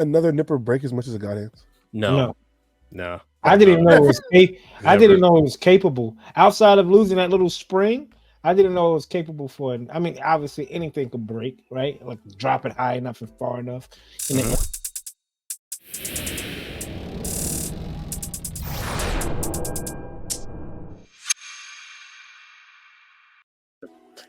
another nipper break as much as a god hands? No. I didn't know it was. I Never. didn't know it was capable. Outside of losing that little spring, I didn't know it was capable for it. I mean, obviously anything could break, right? Like drop it high enough and far enough. And then,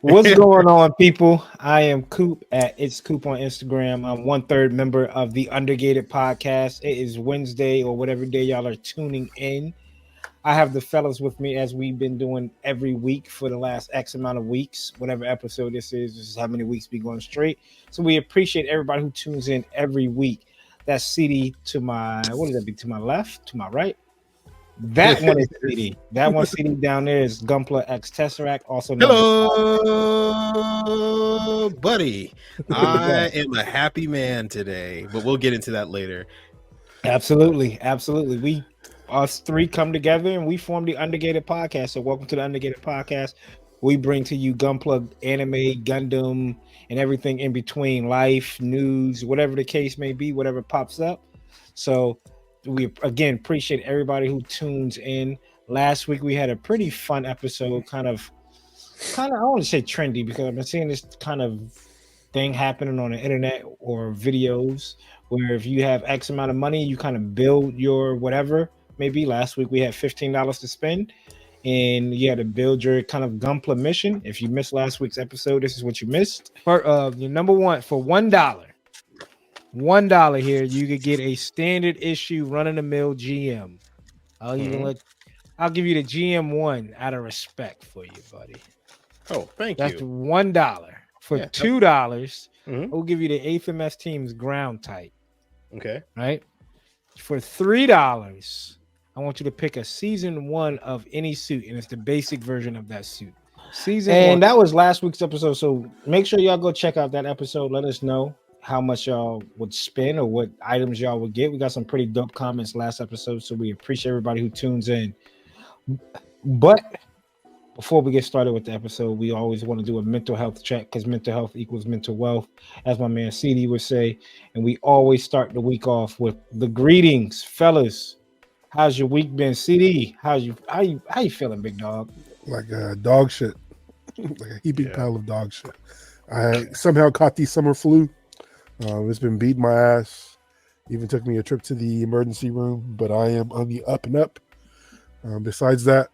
what's going on, people? I am Coop at It's Coop on Instagram. I'm 1/3 member of the Undergated podcast. It is Wednesday or whatever day y'all are tuning in. I have the fellas with me as we've been doing every week for the last X amount of weeks. Whatever episode this is how many weeks we going straight. So we appreciate everybody who tunes in every week. That's CD to my, what would that be? To my left, to my right. That one is CD. That one CD down there is Gunpla X Tesseract. Also known Hello, buddy. I am a happy man today, but we'll get into that later. Absolutely. We us three come together and we form the Undergated podcast. So welcome to the Undergated podcast. We bring to you Gunpla, anime, Gundam, and everything in between, life, news, whatever the case may be, whatever pops up. So we again appreciate everybody who tunes in. Last week we had a pretty fun episode, kind of I don't want to say trendy because I've been seeing this kind of thing happening on the internet or videos where if you have X amount of money, you kind of build your whatever. Maybe last week we had $15 to spend and you had to build your kind of Gunpla mission. If you missed last week's episode, this is what you missed. For your number one for $1 here, you could get a standard issue run-of-the-mill GM. I'll give you the GM one out of respect for you, buddy. Oh, thank That's you. $1. For $2, we'll give you the 8th MS team's ground type. Okay. Right? For $3, I want you to pick a season 1 of any suit, and it's the basic version of that suit. Season 1. That was last week's episode, so make sure y'all go check out that episode. Let us know how much y'all would spend or what items y'all would get. We got some pretty dope comments last episode, so we appreciate everybody who tunes in. But before we get started with the episode, we always want to do a mental health check because mental health equals mental wealth, as my man CD would say. And we always start the week off with the greetings, fellas. How's your week been, CD? How you feeling, big dog? Like dog shit, like a heaping pile of dog shit. I somehow caught the summer flu. It's been beating my ass. Even took me a trip to the emergency room, but I am on the up and up. Besides that,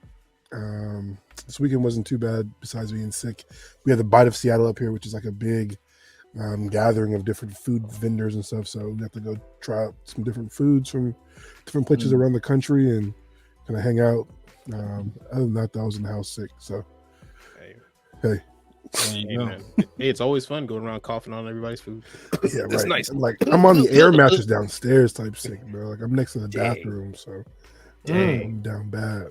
this weekend wasn't too bad. Besides being sick, we had the Bite of Seattle up here, which is like a big gathering of different food vendors and stuff. So we have to go try out some different foods from different places around the country and kind of hang out. Other than that, I was in the house sick. So hey. Hey, it's always fun going around coughing on everybody's food. Yeah, it's right. nice. Like I'm on the air mattress downstairs type sick, bro. Like I'm next to the bathroom, so I'm down bad.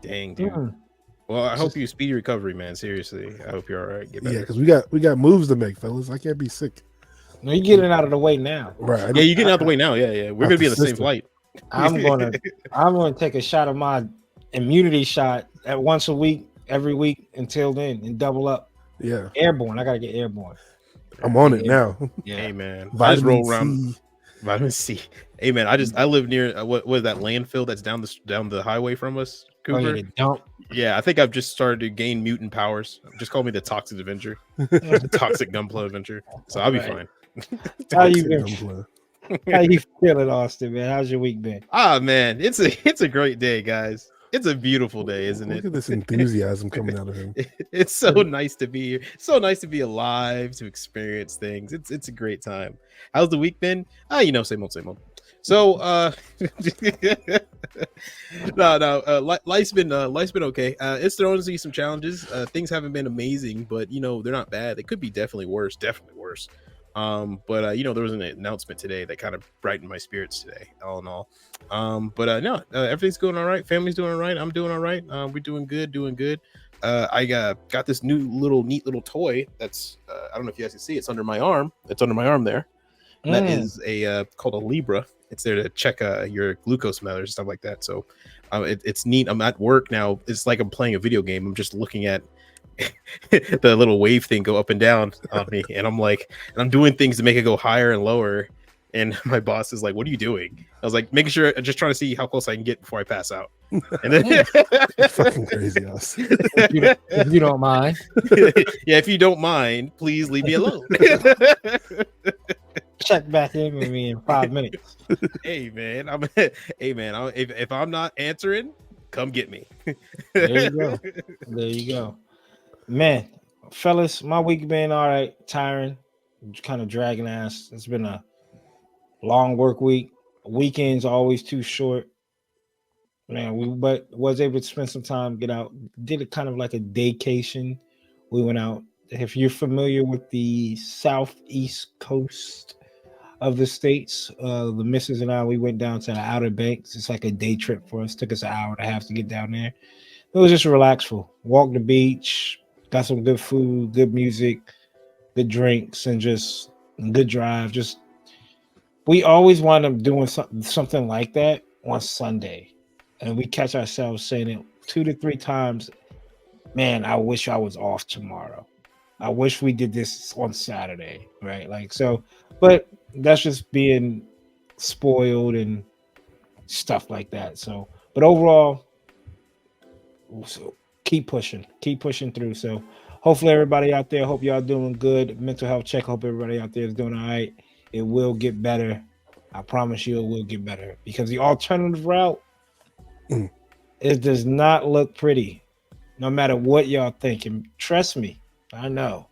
Dang, dude. Well, I hope you speedy recovery, man. Seriously, I hope you're all right. Get better. Yeah, because we got moves to make, fellas. I can't be sick. No, you're getting out of the way now. Right. Yeah, you're getting out of the way now. Yeah. We're gonna be in the same flight. I'm gonna take a shot of my immunity shot at once a week, every week until then, and double up. Yeah. Airborne. I gotta get airborne. I'm on it now. Yeah. Hey, man. Vitamin I just roll around. C. Vitamin C. Hey, man. I live near what is that landfill that's down the highway from us, Cooper? Yeah, I think I've just started to gain mutant powers. Just call me the Toxic Avenger, the Toxic Gunpla Avenger. So I'll be fine. How you been? How you feeling, Austin? Man, how's your week been? Ah, man, it's a great day, guys. It's a beautiful day, isn't it? Look at this enthusiasm coming out of him. It's so nice to be here. So nice to be alive, to experience things. It's a great time. How's the week been? Same old. So life's been okay. It's thrown us some challenges. Things haven't been amazing, but they're not bad. They could be definitely worse. But there was an announcement today that kind of brightened my spirits today, all in all. Everything's going all right. Family's doing all right. I'm doing all right. We're doing good. I got this neat little toy that's I don't know if you guys can see. It's under my arm. It's under my arm there. And that is called a Libra. It's there to check your glucose levels and stuff like that. So it's neat. I'm at work now. It's like I'm playing a video game. I'm just looking at the little wave thing go up and down on me, and I'm doing things to make it go higher and lower, And my boss is like, "What are you doing?" I was like, "Making sure, just trying to see how close I can get before I pass out." And then, It's fucking crazy us. If you don't mind. yeah, if you don't mind, please leave me alone. Check back in with me in 5 minutes. Hey man, if I'm not answering, come get me. There you go. There you go. Man, fellas, my week been all right. Tiring, kind of dragging ass. It's been a long work week. Weekends always too short. Man, but was able to spend some time, get out, did it kind of like a daycation. We went out. If you're familiar with the southeast coast of the states, the missus and I, we went down to the Outer Banks. It's like a day trip for us. Took us an hour and a half to get down there. It was just relaxful. Walked the beach, got some good food, good music, good drinks, and just good drive. Just we always wind up doing something like that on Sunday, and we catch ourselves saying it 2 to 3 times. Man, I wish I was off tomorrow. I wish we did this on Saturday, right? Like so, but that's just being spoiled and stuff like that. So, but overall, so keep pushing through. So hopefully everybody out there, hope y'all doing good. Mental health check. Hope everybody out there is doing all right. It will get better. I promise you it will get better, because the alternative route, it does not look pretty, no matter what y'all think. And trust me, I know.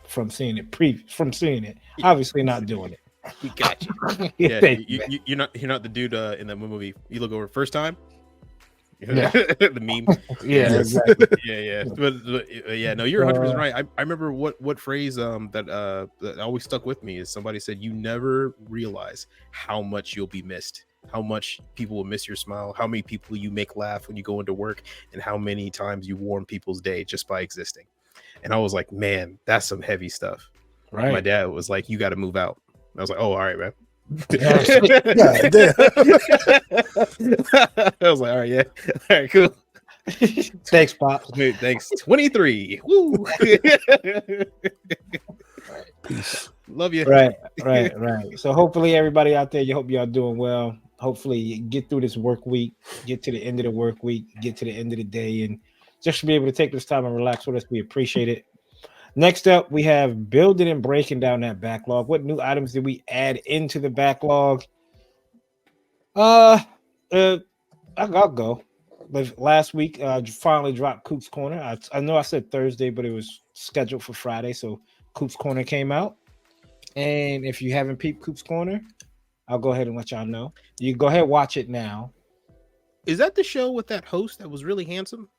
From seeing it, obviously not doing it. We got you. Yeah, you're not the dude in that movie. You look over first time. Yeah. The meme. Yeah, exactly. Yeah. But yeah, no, you're 100% right. I remember what phrase that always stuck with me is somebody said, "You never realize how much you'll be missed, how much people will miss your smile, how many people you make laugh when you go into work, and how many times you warm people's day just by existing." And I was like, man, that's some heavy stuff. Right. My dad was like, "You got to move out." I was like, "Oh, all right, man." God damn. I was like, all right, cool. Thanks, Pop. Thanks. 23. Woo. Peace. Love you. Right. So hopefully everybody out there, you hope y'all doing well. Hopefully you get through this work week, get to the end of the work week, get to the end of the day, and just to be able to take this time and relax with us. We appreciate it. Next up, we have building and breaking down that backlog. What new items did we add into the backlog? I'll go. Last week, finally dropped Coop's Corner. I know I said Thursday, but it was scheduled for Friday, so Coop's Corner came out. And if you haven't peeped Coop's Corner, I'll go ahead and let y'all know. You can go ahead and watch it now. Is that the show with that host that was really handsome?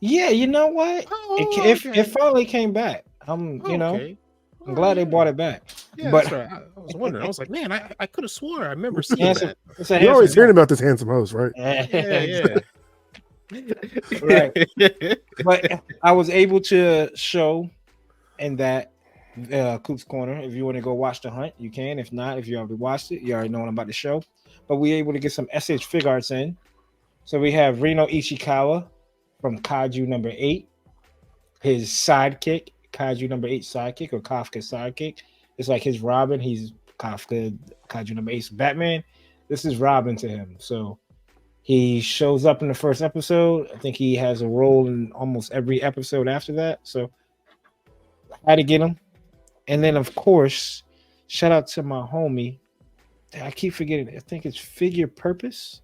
Yeah, you know what? It finally came back. I'm glad they brought it back. Yeah, but that's right. I was wondering. I was like, man, I could have swore I remember seeing that. You're always hearing about this handsome host, right? Yeah. Right. But I was able to show in that Coop's Corner. If you want to go watch The Hunt, you can. If not, if you already watched it, you already know what I'm about to show. But we able to get some SH Fig Arts in. So we have Reno Ishikawa from Kaiju number 8. His sidekick, Kaiju number 8 sidekick, or Kafka's sidekick. It's like his Robin. He's Kafka, Kaiju number 8's Batman. This is Robin to him. So he shows up in the first episode. I think he has a role in almost every episode after that. So I had to get him. And then, of course, shout out to my homie. I keep forgetting. I think it's Figure Purpose.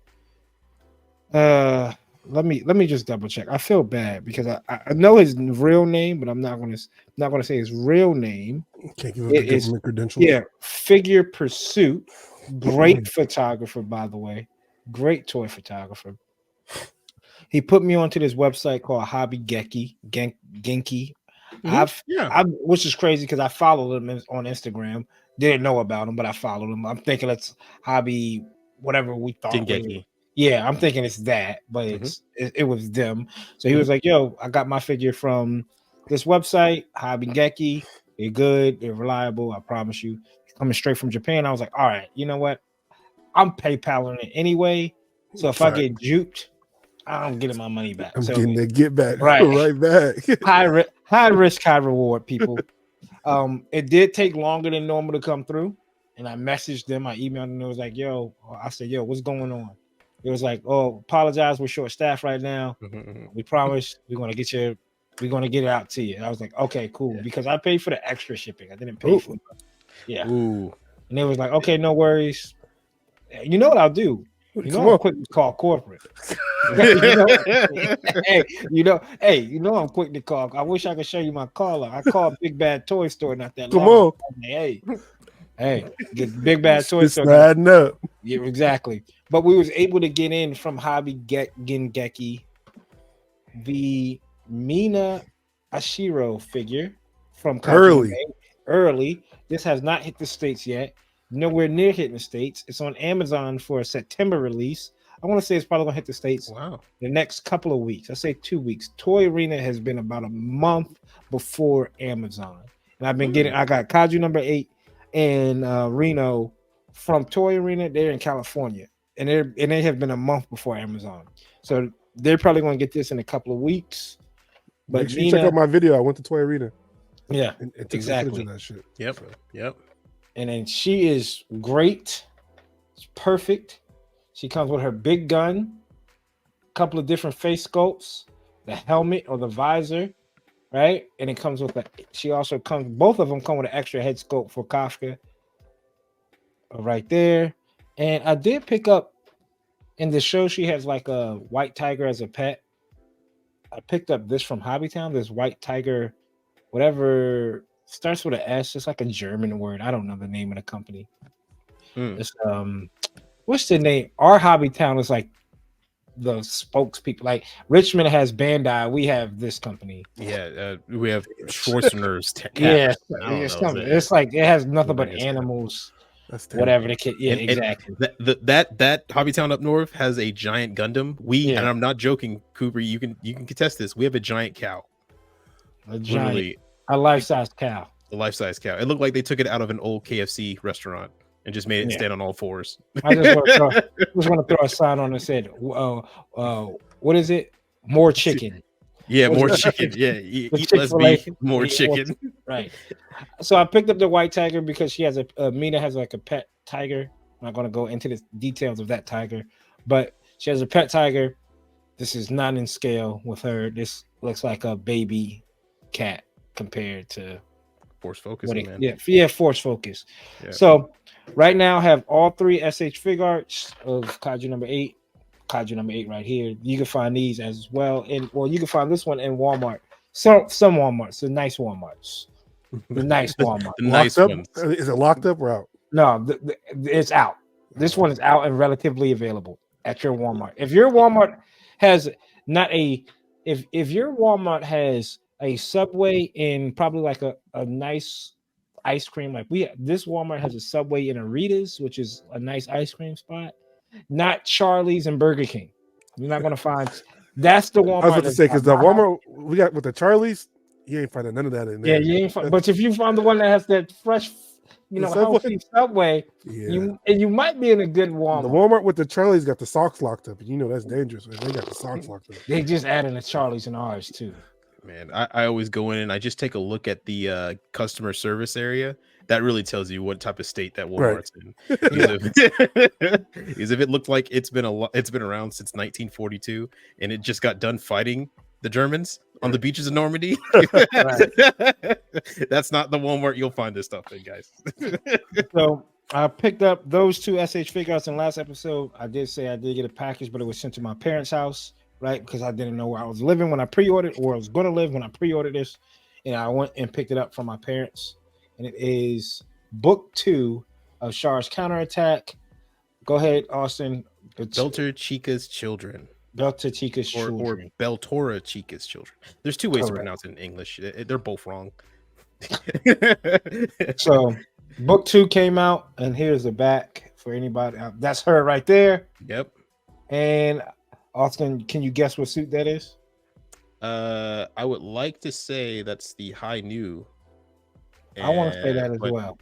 Let me just double check. I feel bad because I know his real name, but I'm not gonna say his real name. Can't give him the government credentials. Yeah, Figure Pursuit. Great photographer, by the way. Great toy photographer. He put me onto this website called Hobby Genki. Which is crazy because I followed him on Instagram. Didn't know about him, but I followed him. I'm thinking it's Hobby, whatever we thought. Genki. Yeah, I'm thinking it's that, but it was them. So he was like, "Yo, I got my figure from this website, Hobby Genki. They're good, they're reliable. I promise you." Coming straight from Japan, I was like, "All right, you know what? I'm PayPaling it anyway. So if I get juked, I'm getting my money back. I'm so getting that get back right back. high risk, high reward, people. It did take longer than normal to come through. and I messaged them. I emailed them. And it was like, "Yo," I said, "Yo, what's going on?" It was like, "Oh, apologize. We're short staffed right now. We promise we're gonna get you. We're gonna get it out to you." And I was like, "Okay, cool," because I paid for the extra shipping. I didn't pay for. Yeah. Ooh. And it was like, "Okay, no worries." You know what I'll do? You know, I'm quick to call corporate. you know, I'm quick to call. I wish I could show you my caller. I called Big Bad Toy Store not that Come long. on. Hey, get Big Bad Toy It's Store. adding up. Yeah, exactly. But we was able to get in from Hobby Gengeki the Mina Ashiro figure from early. This has not hit the States yet. Nowhere near hitting the States. It's on Amazon for a September release. I want to say it's probably gonna hit the States the next couple of weeks. I say 2 weeks. Toy Arena has been about a month before Amazon, and I've been getting. I got Kaiju number 8 and Reno from Toy Arena. They're in California, and they have been a month before Amazon. So they're probably gonna get this in a couple of weeks. But make sure you check out my video. I went to Toy Arena. Yeah, and took exactly. footage of that shit. Yep. And then she is great. It's perfect. She comes with her big gun, a couple of different face sculpts, the helmet or the visor, right? And it comes with both of them come with an extra head sculpt for Kafka right there. And I did pick up in the show, she has like a white tiger as a pet. I picked up this from Hobbytown, this white tiger, whatever starts with an S. It's like a German word. I don't know the name of the company. It's what's the name? Our Hobbytown is like the spokespeople. Like Richmond has Bandai. We have this company. Yeah, we have Schwarzenegger's cat. Yeah, it's like it has nothing but animals. That's whatever the kid. Yeah, exactly. That Hobbytown up north has a giant Gundam. And I'm not joking, Cooper. You can contest this. We have a giant cow. A life-size cow. A life-size cow. It looked like they took it out of an old KFC restaurant and just made it stand on all fours. I just want to throw a sign on that said, what is it? More chicken. Yeah, more chicken. Yeah, eat less beef, more chicken. Right. So I picked up the white tiger because she has Mina has like a pet tiger. I'm not going to go into the details of that tiger, but she has a pet tiger. This is not in scale with her. This looks like a baby cat compared to Force Focus, man. Yeah, Force Focus. Yeah. So right now I have all 3 SH Fig Arts of Kaiju number 8. Kaiju number 8 right here. You can find these as well. You can find this one in Walmart. Some Walmarts, the nice Walmarts. The nice Walmart. The nice ones. Is it locked up or out? No, it's out. This one is out and relatively available at your Walmart. If your Walmart has if your Walmart has a Subway and probably like a nice ice cream, like this Walmart has a Subway in Aritas, which is a nice ice cream spot, not Charlie's and Burger King. You're not gonna find. That's the Walmart. I was about to say because the Walmart we got with the Charlie's, you ain't finding none of that in there. Yeah, you ain't. But if you find the one that has that fresh, healthy Subway, you might be in a good Walmart. The Walmart with the Charlie's got the socks locked up, and you know that's dangerous. They got the socks locked up. They just added the Charlie's and ours too. Man, I always go in and I just take a look at the customer service area. That really tells you what type of state that Walmart's in. Because if it looked like it's been around since 1942 and it just got done fighting the Germans on the beaches of Normandy, that's not the Walmart you'll find this stuff in, guys. So I picked up those 2 SH figures in last episode. I did say I did get a package, but it was sent to my parents' house. Right, because I didn't know where I was living when I pre-ordered, or I was going to live when I pre-ordered this, and I went and picked it up from my parents. And it is book 2 of Char's Counterattack. Go ahead, Austin. Belter Chica's Children. Belter Chica's Children. Or Beltora Chica's Children. There's 2 ways to pronounce it in English. They're both wrong. So, book 2 came out, and here's the back for anybody. That's her right there. Yep. And Austin, can you guess what suit that is? I would like to say that's the High New. I want to say that as well.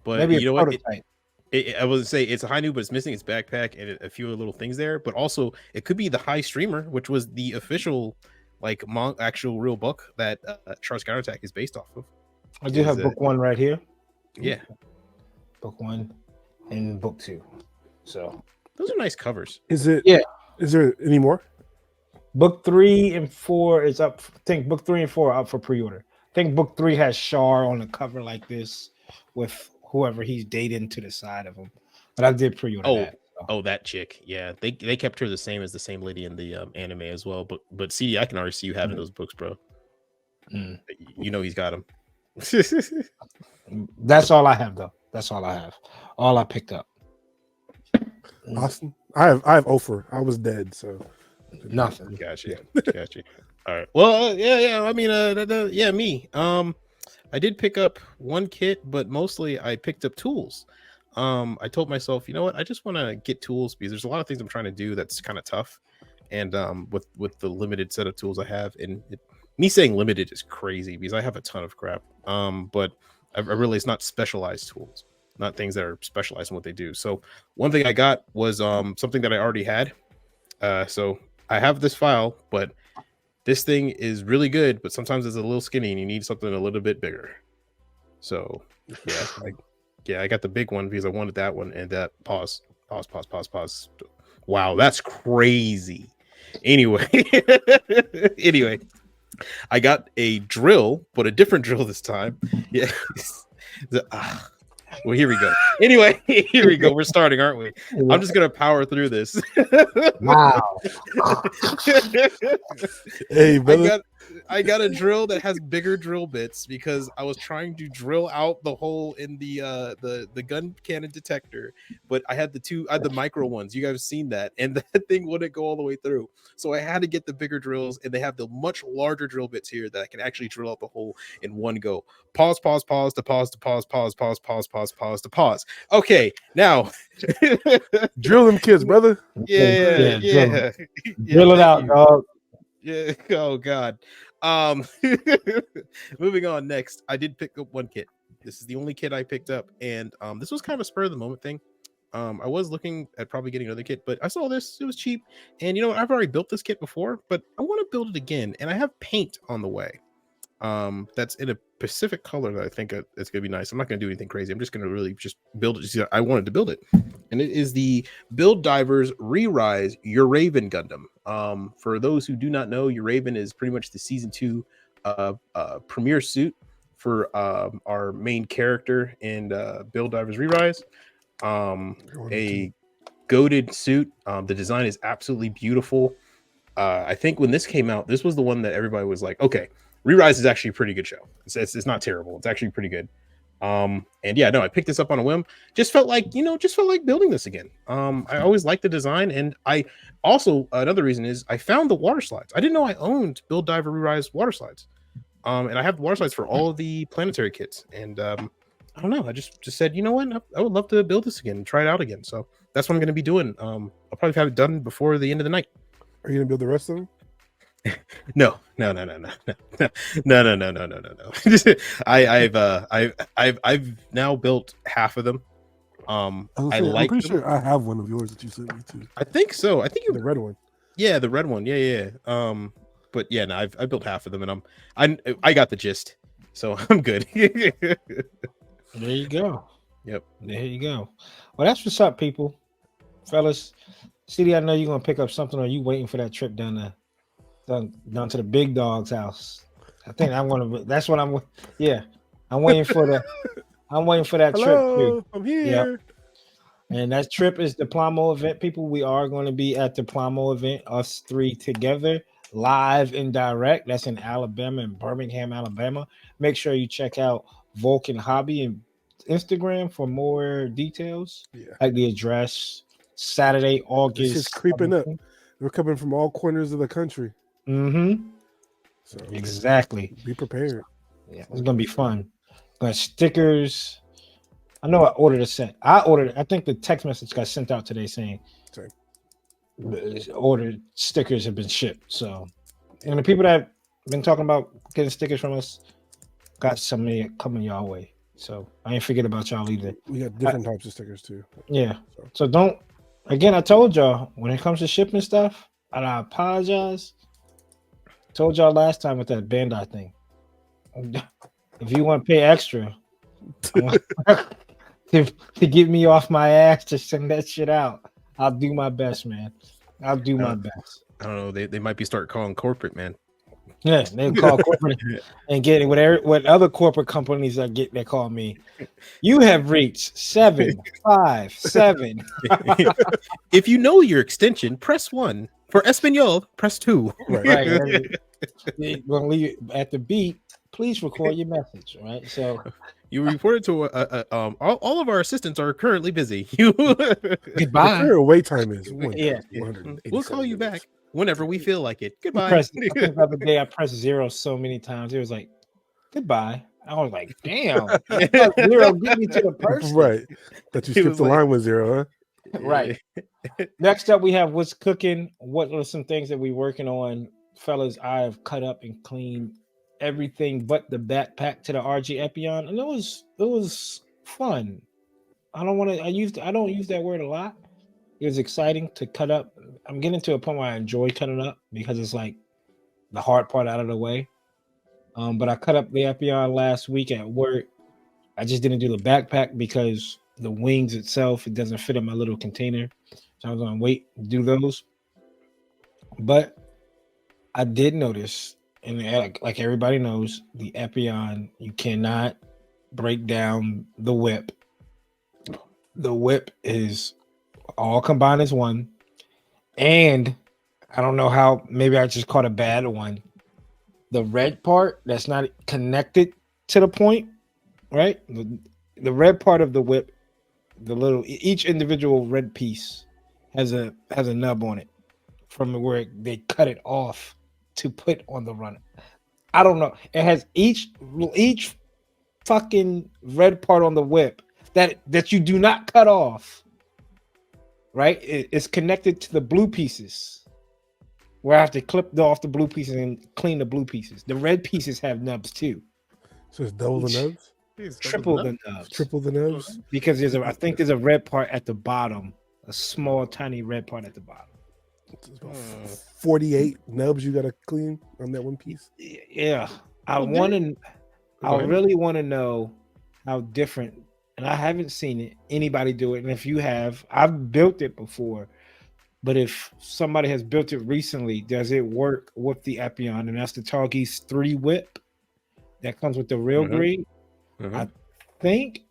But maybe you know prototype. What? I would say it's a High New, but it's missing its backpack and a few little things there. But also, it could be the High Streamer, which was the official, actual real book that Char's Counterattack is based off of. I do have book 1 right here. Yeah. book 1 and book 2. So those are nice covers. Is it? Yeah. Is there any more? book 3 and 4 is up. I think book 3 and 4 are up for pre-order. I think book 3 has Shar on the cover like this with whoever he's dating to the side of him. But I did pre-order that. So. Oh, that chick. Yeah, they kept her the same as the same lady in the anime as well. But CD, I can already see you having those books, bro. You know he's got them. That's all I have, though. That's all I have. All I picked up. Austin, I have Ophir. I was dead, so Nothing. Gotcha. All right. Well, yeah. I mean, yeah, me. I did pick up one kit, but mostly I picked up tools. I told myself, you know what, I just want to get tools because there's a lot of things I'm trying to do that's kind of tough, and with the limited set of tools I have, and me saying limited is crazy because I have a ton of crap. But I really, it's not specialized tools, not things that are specialized in what they do. So one thing I got was something that I already had. So I have this file, but this thing is really good, but sometimes it's a little skinny and you need something a little bit bigger. So yeah, I got the big one because I wanted that one. And that pause. Wow, that's crazy. Anyway, I got a drill, but a different drill this time. Yeah. Well, here we go. Anyway, here we go. We're starting, aren't we? I'm just gonna power through this. Wow. Hey, brother. I got a drill that has bigger drill bits because I was trying to drill out the hole in the gun cannon detector, but I had the micro ones. You guys have seen that, and that thing wouldn't go all the way through. So I had to get the bigger drills, and they have the much larger drill bits here that I can actually drill out the hole in one go. Pause. Okay, now Drill them kids, brother. Yeah. Drill it out, dog. Yeah. Oh God. Moving on. Next, I did pick up one kit. This is the only kit I picked up, and this was kind of a spur of the moment thing. I was looking at probably getting another kit, but I saw this. It was cheap, and you know what? I've already built this kit before, but I want to build it again, and I have paint on the way. That's in a specific color that I think it's gonna be nice. I'm not gonna do anything crazy. I'm just gonna really just build it. I wanted to build it, and it is the Build Divers Re-Rise Uraven Gundam. For those who do not know, Uraven is pretty much the season 2 premiere suit for our main character in Build Divers Re-Rise. A goated suit. The design is absolutely beautiful. I think when this came out, this was the one that everybody was like, okay, Re-Rise is actually a pretty good show. It's not terrible. It's actually pretty good. And yeah, no, I picked this up on a whim. Just felt like building this again. I always liked the design, and I also, another reason is I found the water slides. I didn't know I owned Build Diver Re-Rise water slides. And I have water slides for all of the planetary kits. And I don't know. I just said, you know what? I would love to build this again and try it out again. So that's what I'm going to be doing. I'll probably have it done before the end of the night. Are you going to build the rest of them? No. I've now built half of them. I'm pretty sure I have one of yours that you sent me to. I think so. I think the red one. Yeah, the red one. Yeah. But yeah, no, I built half of them, and I got the gist, so I'm good. There you go. Yep. There you go. Well, that's what's up, people, fellas. CD, I know you're gonna pick up something. Or are you waiting for that trip down to the big dog's house? I think I'm gonna. That's what I'm. Yeah, I'm waiting for that trip too. I'm here. Yep. And that trip is the Plomo event, people. We are going to be at the Plomo event, us three together, live and direct. That's in Alabama, in Birmingham, Alabama. Make sure you check out Vulcan Hobby and Instagram for more details, like the address. Saturday, August. It's just creeping up. We're coming from all corners of the country. Mm-hmm. So exactly. Be prepared. Yeah, it's gonna be fun. Got stickers. I know I ordered a set. I think the text message got sent out today saying ordered stickers have been shipped. So, and the people that have been talking about getting stickers from us got some coming y'all way. So I ain't forget about y'all either. We got different types of stickers too. Yeah. So don't. Again, I told y'all when it comes to shipping stuff, and I apologize. Told y'all last time with that Bandai thing. If you want to pay extra, to get me off my ass to send that shit out. I'll do my best, man. I'll do my best. I don't know. They might be start calling corporate, man. Yeah, they call corporate and get what other corporate companies are get. They call me. You have reached 757. If you know your extension, press 1. For Espanol, press 2. Right. We're gonna leave it at the beat. Please record your message. Right. So you reported to all of our assistants are currently busy. You The goodbye. current wait time is Yeah. 187 We'll call you back whenever we feel like it. Goodbye. I think the other day I pressed 0 so many times. It was like goodbye. I was like, damn. Zero get me to the person. Right. That you skipped the line with 0, huh? Right. Next up, we have what's cooking. What are some things that we're working on, fellas? I have cut up and cleaned everything but the backpack to the RG Epion, and it was fun. I don't use that word a lot. It was exciting to cut up. I'm getting to a point where I enjoy cutting up because it's like the hard part out of the way. But I cut up the Epion last week at work. I just didn't do the backpack because the wings itself, it doesn't fit in my little container. So I was gonna wait to do those. But I did notice, and like everybody knows, the Epion, you cannot break down the whip. The whip is all combined as one. And I don't know how, maybe I just caught a bad one. The red part that's not connected to the point, right? The red part of the whip, each individual red piece has a nub on it from where they cut it off to put on the runner. I don't know. It has each fucking red part on the whip that you do not cut off, right? It's connected to the blue pieces. Where I have to clip off the blue pieces and clean the blue pieces. The red pieces have nubs too. So it's double the nubs? Triple the nubs. Triple the nubs? Because I think there's a red part at the bottom. A small, tiny red part at the bottom. It's about 48 nubs you gotta clean on that one piece. Yeah. I really want to know how different, and I haven't seen anybody do it. And if you have, I've built it before. But if somebody has built it recently, does it work with the Epion? And that's the Targis 3 whip that comes with the real grade. I think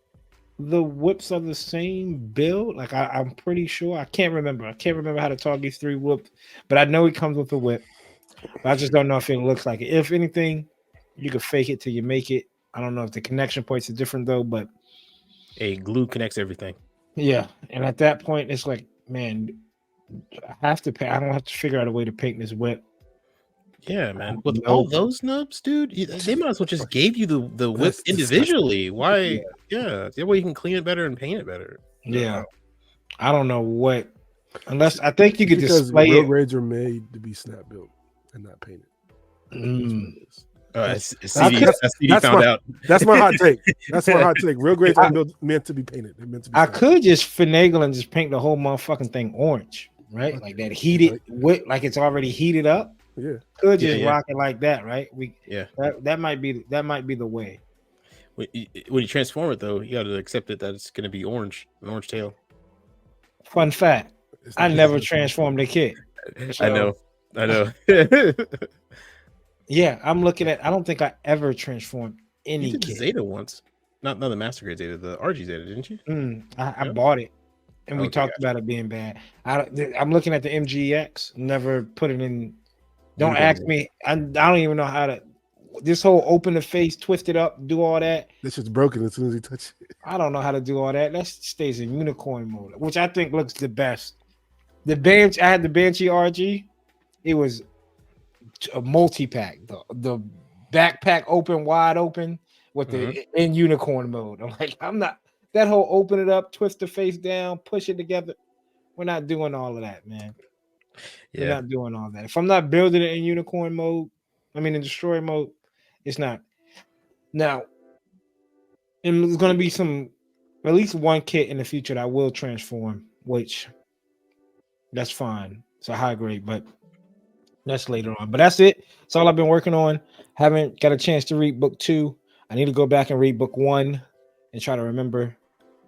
the whips are the same build. Like I'm pretty sure. I can't remember how the Targis 3 whip, but I know it comes with the whip. But I just don't know if it looks like it. If anything, you can fake it till you make it. I don't know if the connection points are different though, but glue connects everything. Yeah. And at that point, it's like, man, I have to pay. I don't have to figure out a way to paint this whip. Yeah, man. With all those nubs, dude, they might as well just gave you the whip individually. Why? Yeah, that way you can clean it better and paint it better. Yeah, I don't know what. Unless I think you could display real grades are made to be snap built and not painted. CD found out. That's my hot take. That's my hot take. Real grades aren't meant to be painted. They're meant to be. I could just finagle and just paint the whole motherfucking thing orange. Right, like that heated whip, like it's already heated up. Yeah, could just rock it like that, right? That might be the way. When you transform it, though, you got to accept it that it's going to be orange, an orange tail. Fun fact: I never transformed a kit. So, I know. Yeah, I'm looking at. I don't think I ever transformed any you did kit. Zeta once, not the Master Grade Zeta, the RG Zeta, didn't you? I bought it. And we talked about it being bad. I'm looking at the MGX. Never put it in. Don't ask me. I don't even know how to. This whole open the face, twist it up, do all that. This shit's broken as soon as you touch it. I don't know how to do all that. That stays in unicorn mode, which I think looks the best. I had the Banshee RG. It was a multi-pack. The backpack open, wide open with the in unicorn mode. I'm like, I'm not. That whole open it up, twist the face down, push it together. We're not doing all of that, man. We're not doing all that. If I'm not building it in unicorn mode, in destroy mode, it's not. Now, and there's going to be at least one kit in the future that I will transform, which that's fine. It's a high grade, but that's later on. But that's it. That's all I've been working on. Haven't got a chance to read book 2. I need to go back and read book 1 and try to remember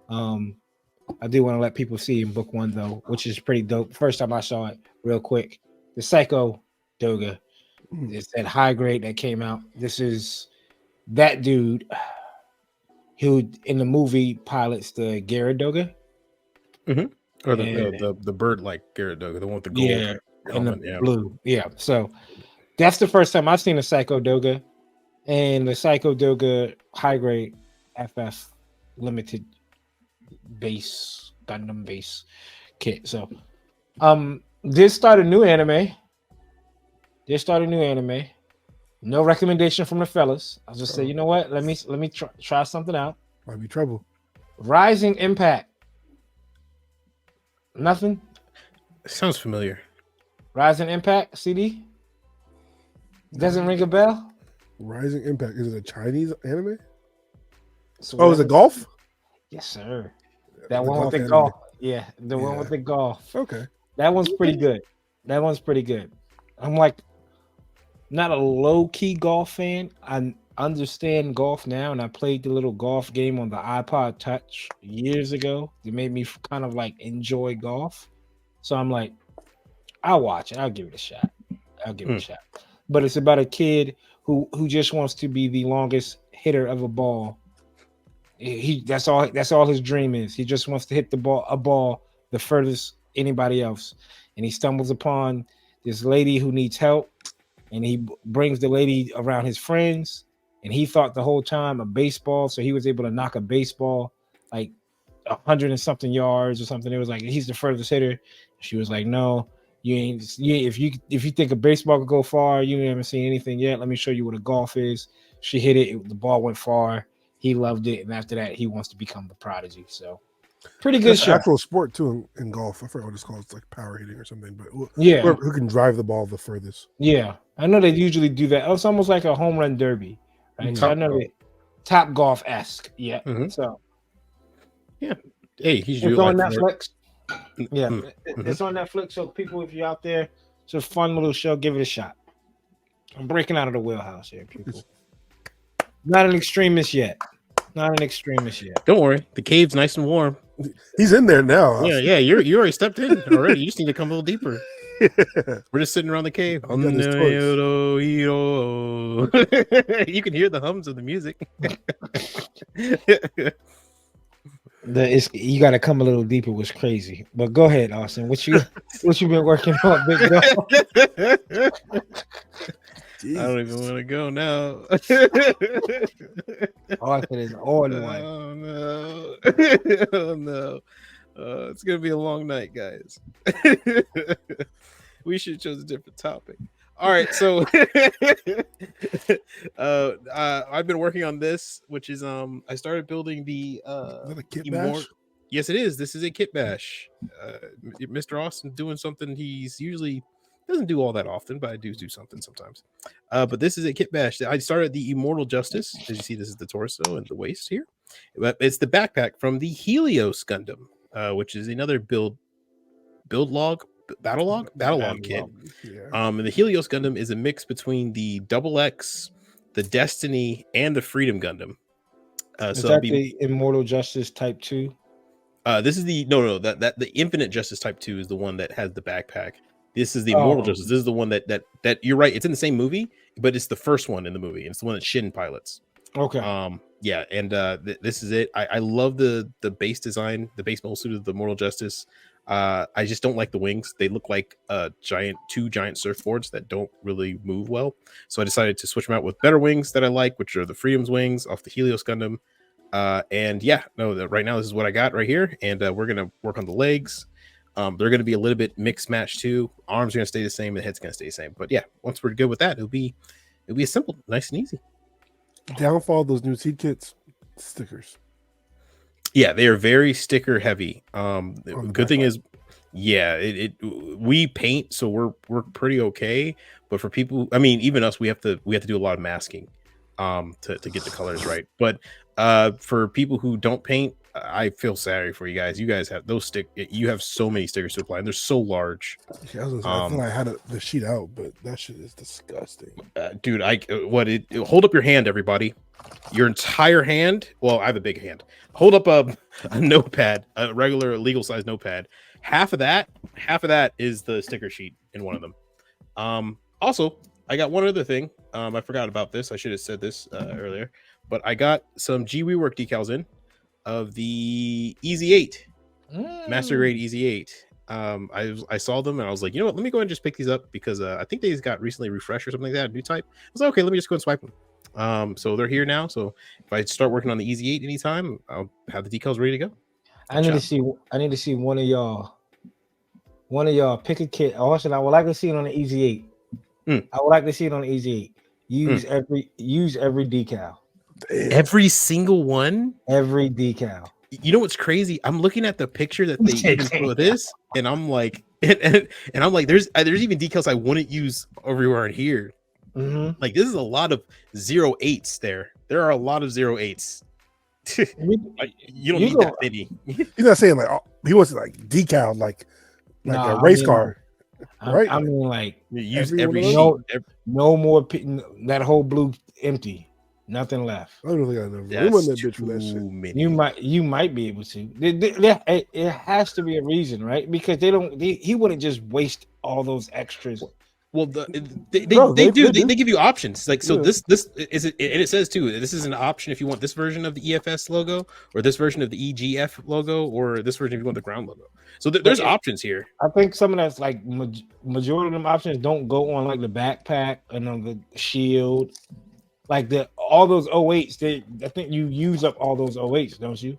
I do want to let people see in book 1 though, which is pretty dope. First time I saw it, real quick, the Psycho Doga. It's that high grade that came out. This is that dude who in the movie pilots the Gyaradoga. Or the bird like Gyaradoga, the one with the gold and the helmet. Yeah. blue. Yeah. So that's the first time I've seen a Psycho Doga, and the Psycho Doga high grade FF limited base Gundam base kit. So this start a new anime. No recommendation from the fellas. I'll just say, you know what? Let me try something out. Might be trouble. Rising Impact. Nothing. Sounds familiar. Rising Impact CD. Doesn't ring a bell. Rising Impact. Is it a Chinese anime? So Oh, is it golf? Yes, sir. That The one with the anime. golf. Yeah, the one with the golf. Okay. That one's pretty good. I'm like not a low-key golf fan. I understand golf now, and I played the little golf game on the iPod Touch years ago. It made me kind of like enjoy golf. So I'm like, I'll watch it. I'll give it a shot. But it's about a kid who just wants to be the longest hitter of a ball. That's all his dream is. He just wants to hit a ball the furthest anybody else. And he stumbles upon this lady who needs help, and he brings the lady around his friends. And he thought the whole time a baseball, so he was able to knock a baseball like 100 and something yards or something. It was like he's the furthest hitter. She was like, "No, you ain't. If you think a baseball could go far, you haven't seen anything yet. Let me show you what a golf is." She hit it. The ball went far. He loved it, and after that, he wants to become the prodigy. So, pretty good show. Actual sport too in golf. I forgot what it's called. It's like power hitting or something. But yeah, who can drive the ball the furthest? Yeah, I know they usually do that. It's almost like a home run derby, right? So I know Top Golf-esque. Yeah. So yeah. Hey, he's it's on Netflix. Yeah, it's on Netflix. So people, if you're out there, it's a fun little show. Give it a shot. I'm breaking out of the wheelhouse here, people. Not an extremist yet. Don't worry, the cave's nice and warm. He's in there now. Yeah. You already stepped in already. You just need to come a little deeper. We're just sitting around the cave. You can hear the hums of the music. You got to come a little deeper. Was crazy, but go ahead, Austin. What you been working on, big dog? I don't even want to go now. Austin is on one. Oh no! Oh no! It's gonna be a long night, guys. We should have chosen a different topic. All right, so I've been working on this, which is I started building the is that a kit bash? Yes, it is. This is a kit bash. Mr. Austin doing something he's usually doesn't do all that often, but I do something sometimes. But this is a kit bash. I started the Immortal Justice. As you see, this is the torso and the waist here. But it's the backpack from the Helios Gundam, which is another battle log kit. Yeah. And the Helios Gundam is a mix between the Double X, the Destiny, and the Freedom Gundam. Is that the Immortal Justice Type 2? This is the the Infinite Justice Type 2 is the one that has the backpack. This is the Immortal Justice. This is the one that you're right. It's in the same movie, but it's the first one in the movie. It's the one that Shin pilots. Okay. Yeah, and this is it. I love the base design, the base model suit of the Immortal Justice. I just don't like the wings. They look like two giant surfboards that don't really move well. So I decided to switch them out with better wings that I like, which are the Freedom's wings off the Helios Gundam. And yeah, right now this is what I got right here, and we're gonna work on the legs. They're going to be a little bit mixed match too. Arms are going to stay the same, the head's going to stay the same. But yeah, once we're good with that, it'll be a simple, nice and easy. Downfall of those new seed kits, stickers. Yeah, they are very sticker heavy. Good thing is, yeah, we paint, so we're pretty okay. But for people, I mean, even us, we have to do a lot of masking to get the colors right. But for people who don't paint, I feel sorry for you guys. You guys have those you have so many stickers to apply, and they're so large. Yeah, I thought I had the sheet out, but that shit is disgusting. Dude, hold up your hand, everybody. Your entire hand. Well, I have a big hand. Hold up a notepad, a regular legal size notepad. Half of that is the sticker sheet in one of them. Also, I got one other thing. I forgot about this. I should have said this earlier, but I got some GWeWork decals in of the Easy 8, Master Grade Easy 8. I saw them and I was like, you know what? Let me go ahead and just pick these up because I think they got recently refreshed or something like that, new type. I was like, okay, let me just go and swipe them. So they're here now. So if I start working on the Easy 8 anytime, I'll have the decals ready to go. I need to see one of y'all pick a kit. Also, I would like to see it on the Easy 8. I would like to see it on the Easy 8. Use every decal. Every single one? Every decal. You know what's crazy? I'm looking at the picture that they even put with this, and I'm like, and I'm like, there's even decals I wouldn't use everywhere in here. Mm-hmm. Like this is a lot of 08s there. There are a lot of 08s. You don't need that many. He's not saying like he wasn't like decal like a race car, right? I mean like use every sheet. No more. That whole blue empty. Nothing left. I don't really got enough room on that bitch for that shit. You might be able to. It has to be a reason, right? Because he wouldn't just waste all those extras. Well, they give you options. Like, so this is it, and it says too, this is an option if you want this version of the EFS logo or this version of the EGF logo or this version if you want the ground logo. So there's options here. I think some of that's like majority of them options don't go on like the backpack and on the shield. Like all those 08s, I think you use up all those 08s, don't you?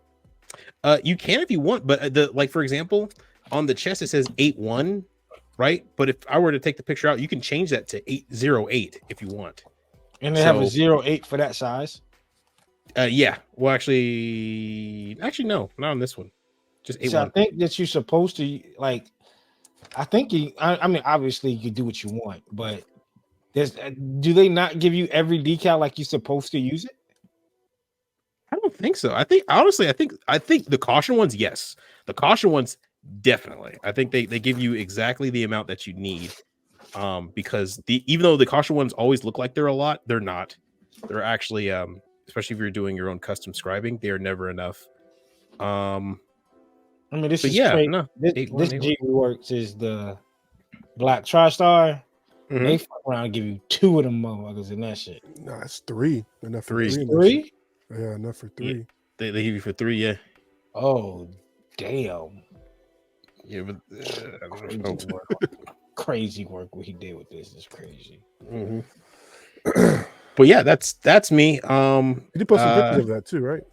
You can if you want, but for example, on the chest it says 81, right? But if I were to take the picture out, you can change that to 808 if you want. And they have a 08 for that size. Yeah. Well, actually, no, not on this one. Just 81. So I think that you're supposed to like. I think I mean, obviously you can do what you want, but. Do they not give you every decal like you're supposed to use it? I don't think so. I think honestly, I think the caution ones, yes. The caution ones, definitely. I think they give you exactly the amount that you need. Because even though the caution ones always look like they're a lot, they're not. They're actually especially if you're doing your own custom scribing, they are never enough. I mean, this is straight. No, this GWeWorks is the Black TriStar. Mm-hmm. They fuck around and give you 2 of them motherfuckers in that shit. Nah, it's 3. Enough for 3. 3? Yeah, enough for 3. Yeah. They give you for 3, yeah. Oh, damn. Yeah, but crazy work what he did with this is crazy. Mm-hmm. But yeah, that's me. You did post some pictures of that too, right?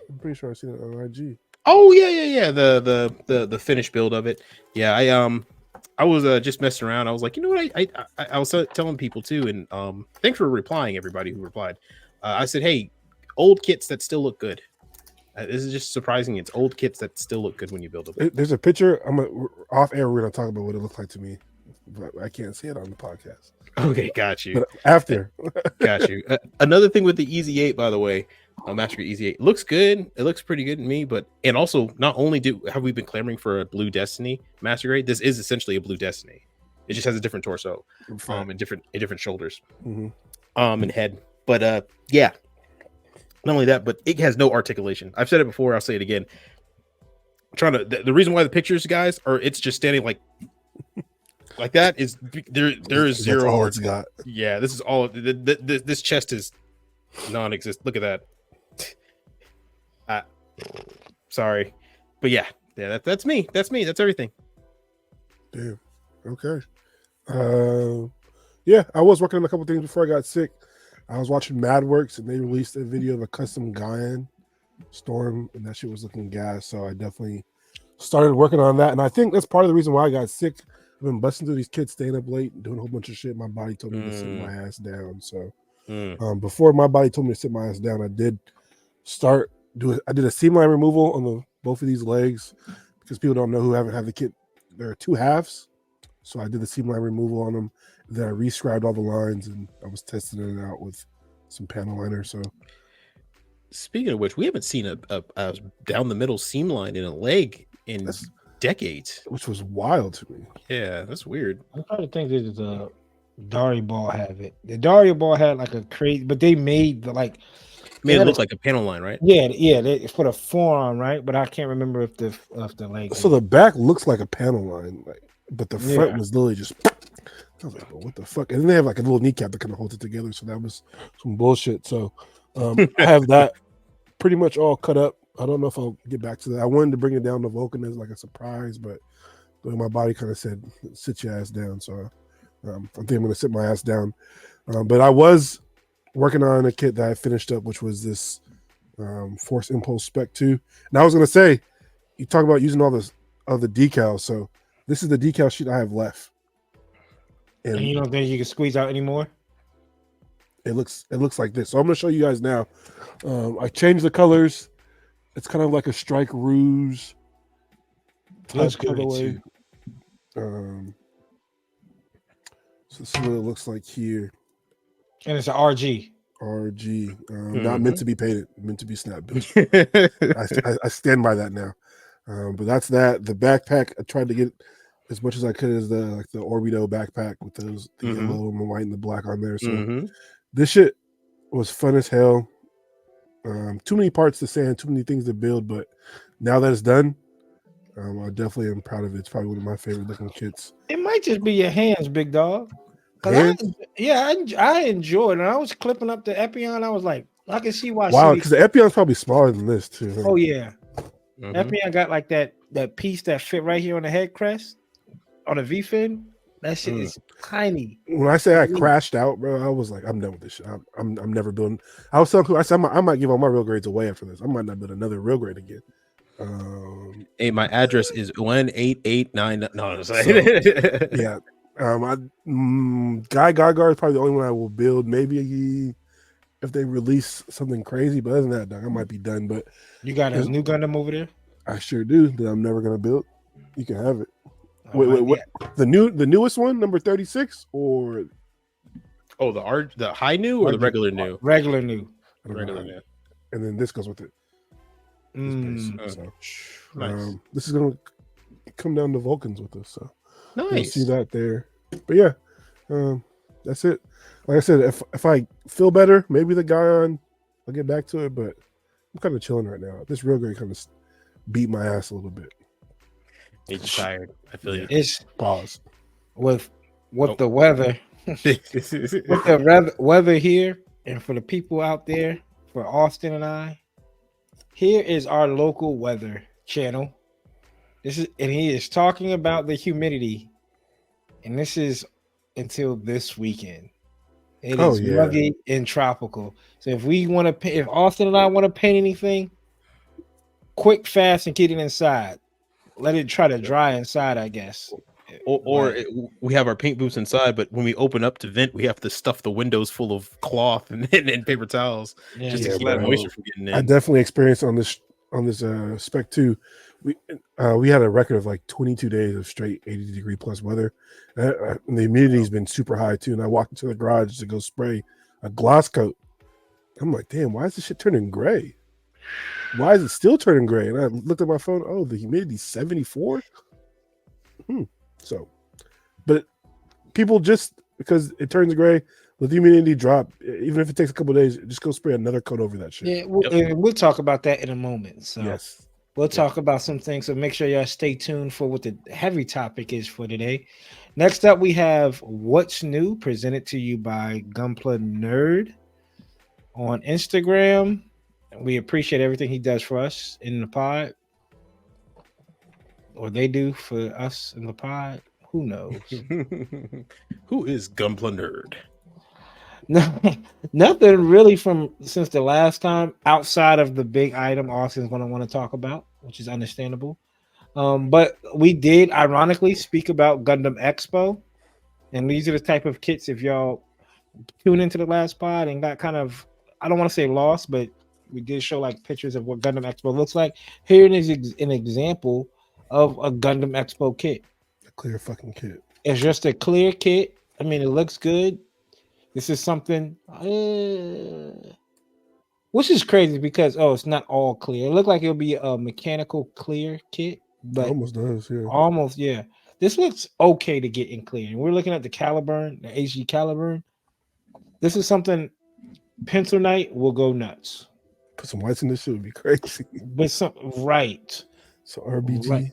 I'm pretty sure I seen it on IG. Oh yeah. The finished build of it. Yeah, I was just messing around. I was like, you know what? I was telling people too, and thanks for replying, everybody who replied. I said, hey, old kits that still look good. This is just surprising. It's old kits that still look good when you build them. There's a picture. Off air. We're gonna talk about what it looked like to me, but I can't see it on the podcast. Okay, got you. But after, got you. Another thing with the Easy 8, by the way, Master Easy 8 looks good. It looks pretty good to me. And also, not only have we been clamoring for a Blue Destiny Master Grade, this is essentially a Blue Destiny. It just has a different torso, and different shoulders, and head. But yeah, not only that, but it has no articulation. I've said it before. I'll say it again. The reason why the pictures, guys, it's just standing like that is there is zero. All it's got. Yeah, this is all. This chest is non-existent. Look at that. Sorry, but yeah, that's me. That's everything. Damn. Okay. Yeah, I was working on a couple things before I got sick. I was watching MadWorks and they released a video of a custom Gaian storm, and that shit was looking gas. So I definitely started working on that, and I think that's part of the reason why I got sick. I've been busting through these kids, staying up late, doing a whole bunch of shit. My body told me to sit my ass down. So before my body told me to sit my ass down, I did I did a seam line removal on both of these legs because people don't know who haven't had the kit. There are 2 halves. So I did the seam line removal on them. Then I rescribed all the lines and I was testing it out with some panel liner. So Speaking of which, we haven't seen a down the middle seam line in a leg in decades. Which was wild to me. Yeah, that's weird. I'm trying to think. There's a Daria ball have it. The Daria ball had like a crazy, but they made the like Made it look like a panel line, right? yeah, it's for the forearm, right? But I can't remember if the leg. So the back looks like a panel line, like, but the front was literally just. I was like, well, what the fuck? And then they have like a little kneecap that kind of holds it together. So that was some bullshit. So I have that pretty much all cut up. I don't know if I'll get back to that. I wanted to bring it down to Vulcan as like a surprise, but my body kind of said, sit your ass down. So I think I'm going to sit my ass down. But I was working on a kit that I finished up, which was this Force Impulse Spec 2. And I was going to say, you talk about using all this other decals. So this is the decal sheet I have left. And you don't think you can squeeze out anymore? It looks like this. So I'm going to show you guys now. I changed the colors. It's kind of like a Strike Rouge type colorway. So this is what it looks like here. And it's an RG. Not meant to be painted, meant to be snap built. I stand by that now. But that's that. The backpack, I tried to get as much as I could as the Orbido backpack with the yellow and the white and the black on there. So this shit was fun as hell. Too many parts to say and too many things to build, but now that it's done, I definitely am proud of it. It's probably one of my favorite looking kits. It might just be your hands, big dog. I enjoyed it. And I was clipping up the Epion. I was like, I can see why. Wow, because the Epion's probably smaller than this too. Huh? Oh yeah, Epion got like that piece that fit right here on the head crest on the V fin. That shit is tiny. When I say I crashed out, bro, I was like, I'm done with this shit. I'm never building. I was telling people, I said I might give all my real grades away after this. I might not build another real grade again. Hey, my address is 1889. No, I'm saying. Yeah. Guy Gaga is probably the only one I will build. Maybe if they release something crazy, but other than that, dog, I might be done. But you got a new Gundam over there? I sure do. That I'm never gonna build. You can have it. Wait. The newest one, number 36, or the high new or the regular new? Regular new. Regular new. And then this goes with it. So, nice. This is gonna come down to Vulcans with us. So nice. You'll see that there. But yeah, that's it. Like I said, if I feel better, maybe the guy on, I'll get back to it. But I'm kind of chilling right now. This real grade kind of beat my ass a little bit. He's tired. I feel you. It's pause with the weather. With the weather here, and for the people out there, for Austin and I, here is our local weather channel. And he is talking about the humidity, and this is until this weekend. It is muggy and tropical. So if Austin and I want to paint anything, quick, fast, and get it inside. Let it try to dry inside, I guess. We have our paint booths inside, but when we open up to vent, we have to stuff the windows full of cloth and paper towels just to keep that moisture from getting in. I definitely experienced on this Spec 2. We had a record of like 22 days of straight 80-degree plus weather. And the humidity's been super high too. And I walked into the garage to go spray a gloss coat. I'm like, damn, why is this shit turning gray? Why is it still turning gray? And I looked at my phone. Oh, the humidity's 74. So, but people just because it turns gray, let the humidity drop. Even if it takes a couple of days, just go spray another coat over that shit. Yeah, we'll talk about that in a moment. So yes, we'll talk about some things. So make sure y'all stay tuned for what the heavy topic is for today. Next up, we have What's New, presented to you by Gunpla Nerd on Instagram. We appreciate everything he does for us in the pod, or they do for us in the pod. Who knows? Who is Gunpla Nerd? Nothing really since the last time outside of the big item Austin's going to want to talk about, which is understandable. But we did ironically speak about Gundam Expo, and these are the type of kits if y'all tune into the last pod and got kind of, I don't want to say lost, but we did show like pictures of what Gundam Expo looks like. Here is an example of a Gundam Expo kit. A clear fucking kit. It's just a clear kit. I mean, it looks good. This is something. which is crazy because it's not all clear. It looked like it'll be a mechanical clear kit, It but almost does, yeah. almost, yeah. This looks okay to get in clear. And we're looking at the Caliburn, the HG Caliburn. This is something Pencil Knight will go nuts. Put some whites in this shit would be crazy. But some right. So RBG. Right.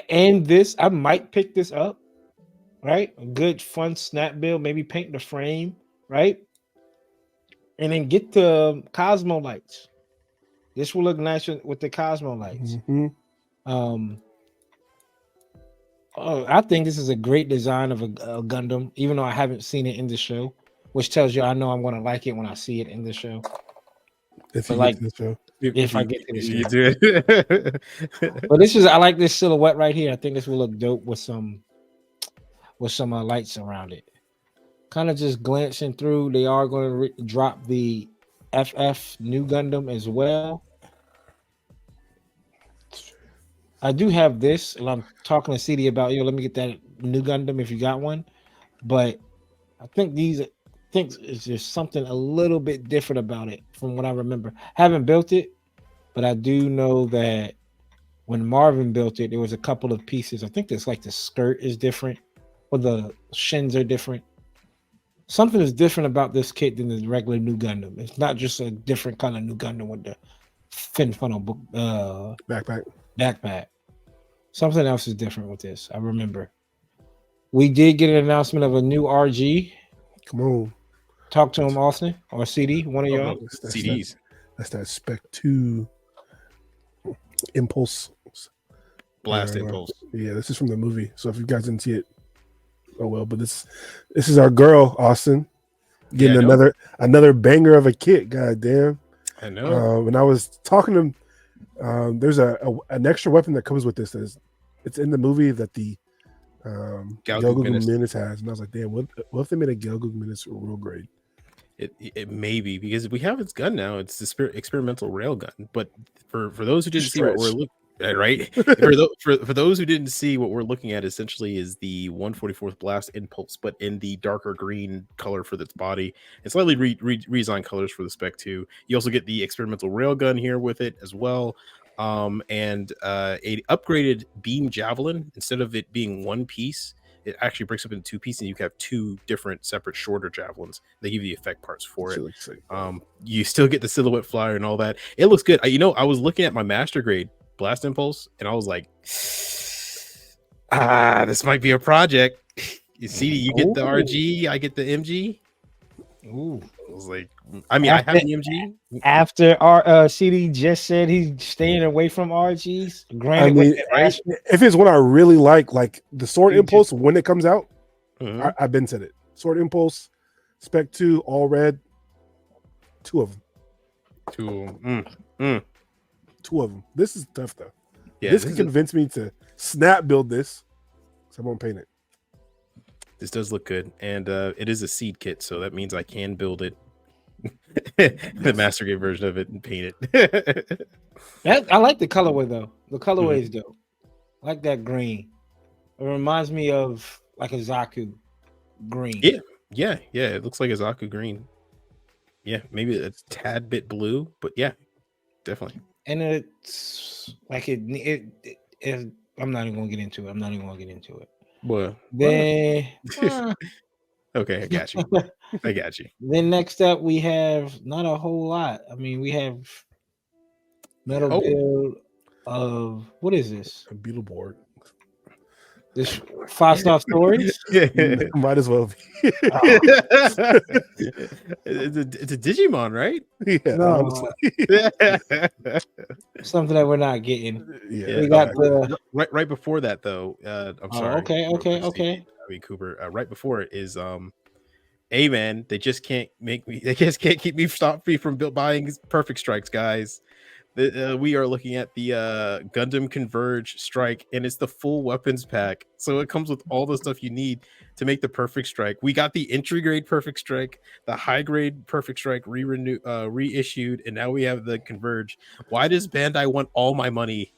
And this, I might pick this up, right? A good fun snap build, maybe paint the frame, right? And then get the Cosmo lights. This will look nice with the Cosmo lights. Mm-hmm. I think this is a great design of a Gundam, even though I haven't seen it in the show, which tells you I know I'm going to like it when I see it in the show. If you get to the show. If I get to the show. You do it. But I like this silhouette right here. I think this will look dope with some lights around it. Kind of just glancing through, they are going to drop the FF new Gundam as well. I do have this, and I'm talking to CD about, let me get that new Gundam if you got one. But I think it's just something a little bit different about it from what I remember. Haven't built it, but I do know that when Marvin built it, there was a couple of pieces. I think there's like the skirt is different, or the shins are different. Something is different about this kit than the regular new Gundam. It's not just a different kind of new Gundam with the fin funnel backpack. Something else is different with this. I remember. We did get an announcement of a new RG. Come on. Talk to him, Austin, or CD, one of y'all. CDs. That's that Spec 2 Impulse. Blast Impulse. Yeah, this is from the movie. So if you guys didn't see it, oh well. But this is our girl, Austin, getting another banger of a kit. God damn. I know. When I was talking to him, there's an extra weapon that comes with this. It's in the movie that the Gelgoog Menace has, and I was like, damn, what if they made a Gelgoog Menace real grade? It may be, because we have its gun now. It's the experimental rail gun. But for those who didn't see what we're looking at, right? for those who didn't see what we're looking at, essentially is the 144th Blast Impulse, but in the darker green color for its body, and slightly redesigned colors for the Spec 2. You also get the experimental rail gun here with it as well. And a upgraded beam javelin. Instead of it being one piece, it actually breaks up into two pieces, and you have two different separate shorter javelins. They give you the effect parts for it. You still get the silhouette flyer and all that. It looks good. I was looking at my master grade Blast Impulse, and I was like, this might be a project. You see, you get the RG, I get the MG. Ooh. I was like, I have the MG. After our CD just said he's staying away from RGs. Granted, if it's one I really like the Sword Impulse when it comes out, I've been said it. Sword Impulse, Spec 2, all red, 2 of them. Two of them. This is tough though. Yeah, this can convince me to snap build this, so I won't paint it. This does look good, and it is a seed kit, so that means I can build it, the master grade version of it, and paint it. I like the colorway though. The colorway is dope. I like that green. It reminds me of like a Zaku green. Yeah. It looks like a Zaku green. Yeah, maybe a tad bit blue, but yeah, definitely. And it's like it I'm not even gonna get into it. Well, then okay, I got you. Then next up we have not a whole lot. I mean, we have metal build of what is this? A Beetleborg. This 5-star stories? Might as well be. It's a Digimon, right? Yeah, no. Something that we're not getting. Yeah, we got the right before that though. I'm sorry. Okay. I mean, Cooper. Right before it is hey man, they just can't keep me stop me from buying Perfect Strikes, guys. We are looking at the Gundam Converge Strike, and it's the full weapons pack. So it comes with all the stuff you need to make the Perfect Strike. We got the entry grade Perfect Strike, the high grade Perfect Strike reissued, and now we have the Converge. Why does Bandai want all my money?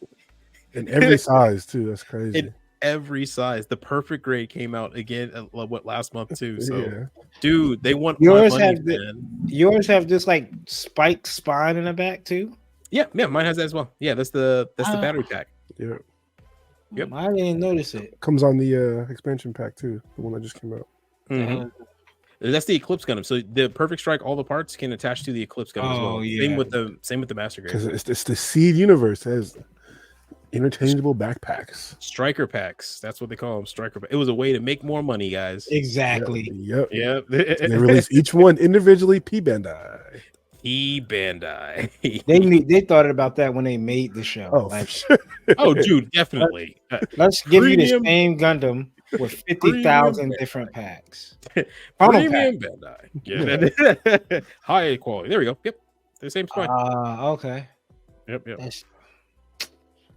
In every size too. That's crazy. every size. The perfect grade came out again last month too. So Yeah. dude, they want my money, man. Yours have this like spiked spine in the back too. Yeah, mine has that as well. Yeah, that's the battery pack. Yeah. Yep. I didn't notice it. Comes on the expansion pack too, the one that just came out. Mhm. That's the Eclipse Gundam. So the Perfect Strike, all the parts can attach to the Eclipse Gundam as well. Yeah. Same with the Master Grade. Because it's the Seed universe. It has interchangeable backpacks. Striker packs. That's what they call them. Striker pack. It was a way to make more money, guys. Exactly. Yep. Yep. They released each one individually. P Bandai. They thought about that when they made the show. Oh, like, for sure. Oh, dude, definitely. Let's give you the Premium- same Gundam with 50,000 different packs. Premium Bandai. Yeah. High quality. There we go. Yep. The same spine. Okay. Yep. That's,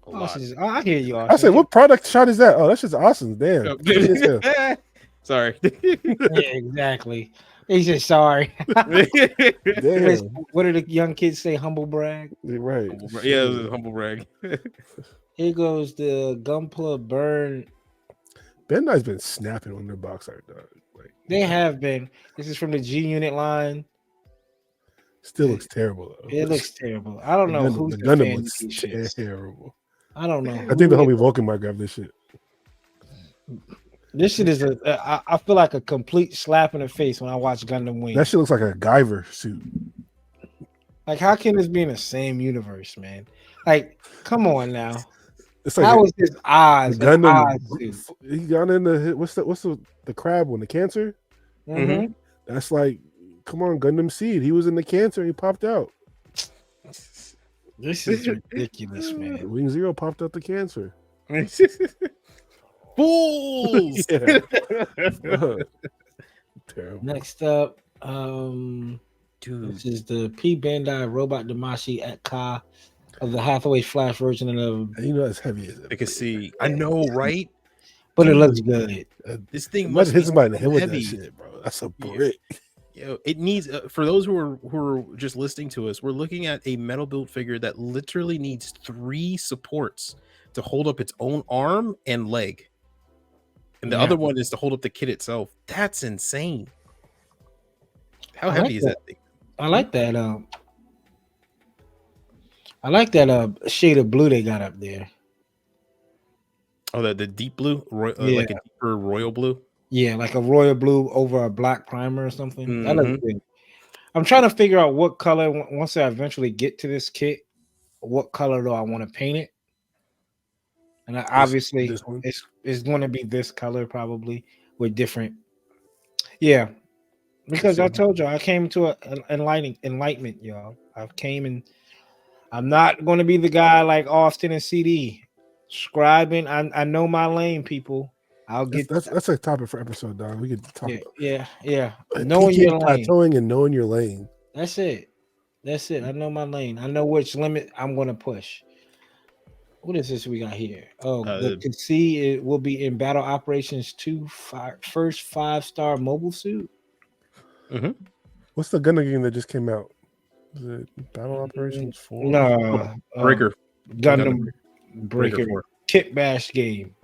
A lot. I hear you. I said, what product shot is that? Oh, that's just awesome. Damn. Sorry. Yeah, exactly. He said sorry. Damn. What did the young kids say? Humble brag. Right. Yeah, it was a humble brag. Here goes the Gunpla burn. Bandai's been snapping on their box art, dog. Like, They have been. This is from the G Unit line. still looks terrible though. It looks terrible. I don't know who's the the Gundam fan of looks these shits. terrible. I don't know. I think the homie Vulcan might grab this shit. This shit is I feel like a complete slap in the face when I watch Gundam Wing. That shit looks like a Guyver suit. Like, how can this be in the same universe, man? Like, come on now. It's like How is his eyes? the Gundam. Eyes, He got in the what's the crab one? The cancer. mm-hmm. That's like, come on, Gundam Seed. He was in the cancer and he popped out. This is ridiculous, man. Wing Zero popped out the cancer. Fools. Terrible. Next up, Dude. this is the P Bandai Robot Damashi at Ka of the Hathaway Flash version of. And you know it's heavy as I can see. I know, right? But it looks good. This thing Imagine must hit be somebody in the head with heavy. that shit, bro. That's a brick. Yo, it needs for those who are just listening to us. We're looking at a metal built figure that literally needs 3 supports to hold up its own arm and leg, and the other one is to hold up the kit itself. That's insane. How heavy is that thing? I like that. I like that shade of blue they got up there. Oh, the deep blue, like a deeper royal blue. Yeah, like a royal blue over a black primer or something. Mm-hmm. That looks good. I'm trying to figure out what color, once I eventually get to this kit, what color do I want to paint it? And obviously, it's going to be this color probably with different. Yeah, because I told y'all I came to an enlightenment, y'all. I came and I'm not going to be the guy like Austin and CD scribing. I know my lane, people. I'll get that's a topic for episode, dog. We could talk about yeah. Knowing your lane, plateauing and knowing your lane. That's it. I know my lane. I know which limit I'm going to push. What is this we got here? Oh, you can see it will be in Battle Operations 2 first 5-star mobile suit. Mm-hmm. What's the Gundam game that just came out? Is it Battle Operations 4? No, Breaker. Gundam Breaker Kit Bash game.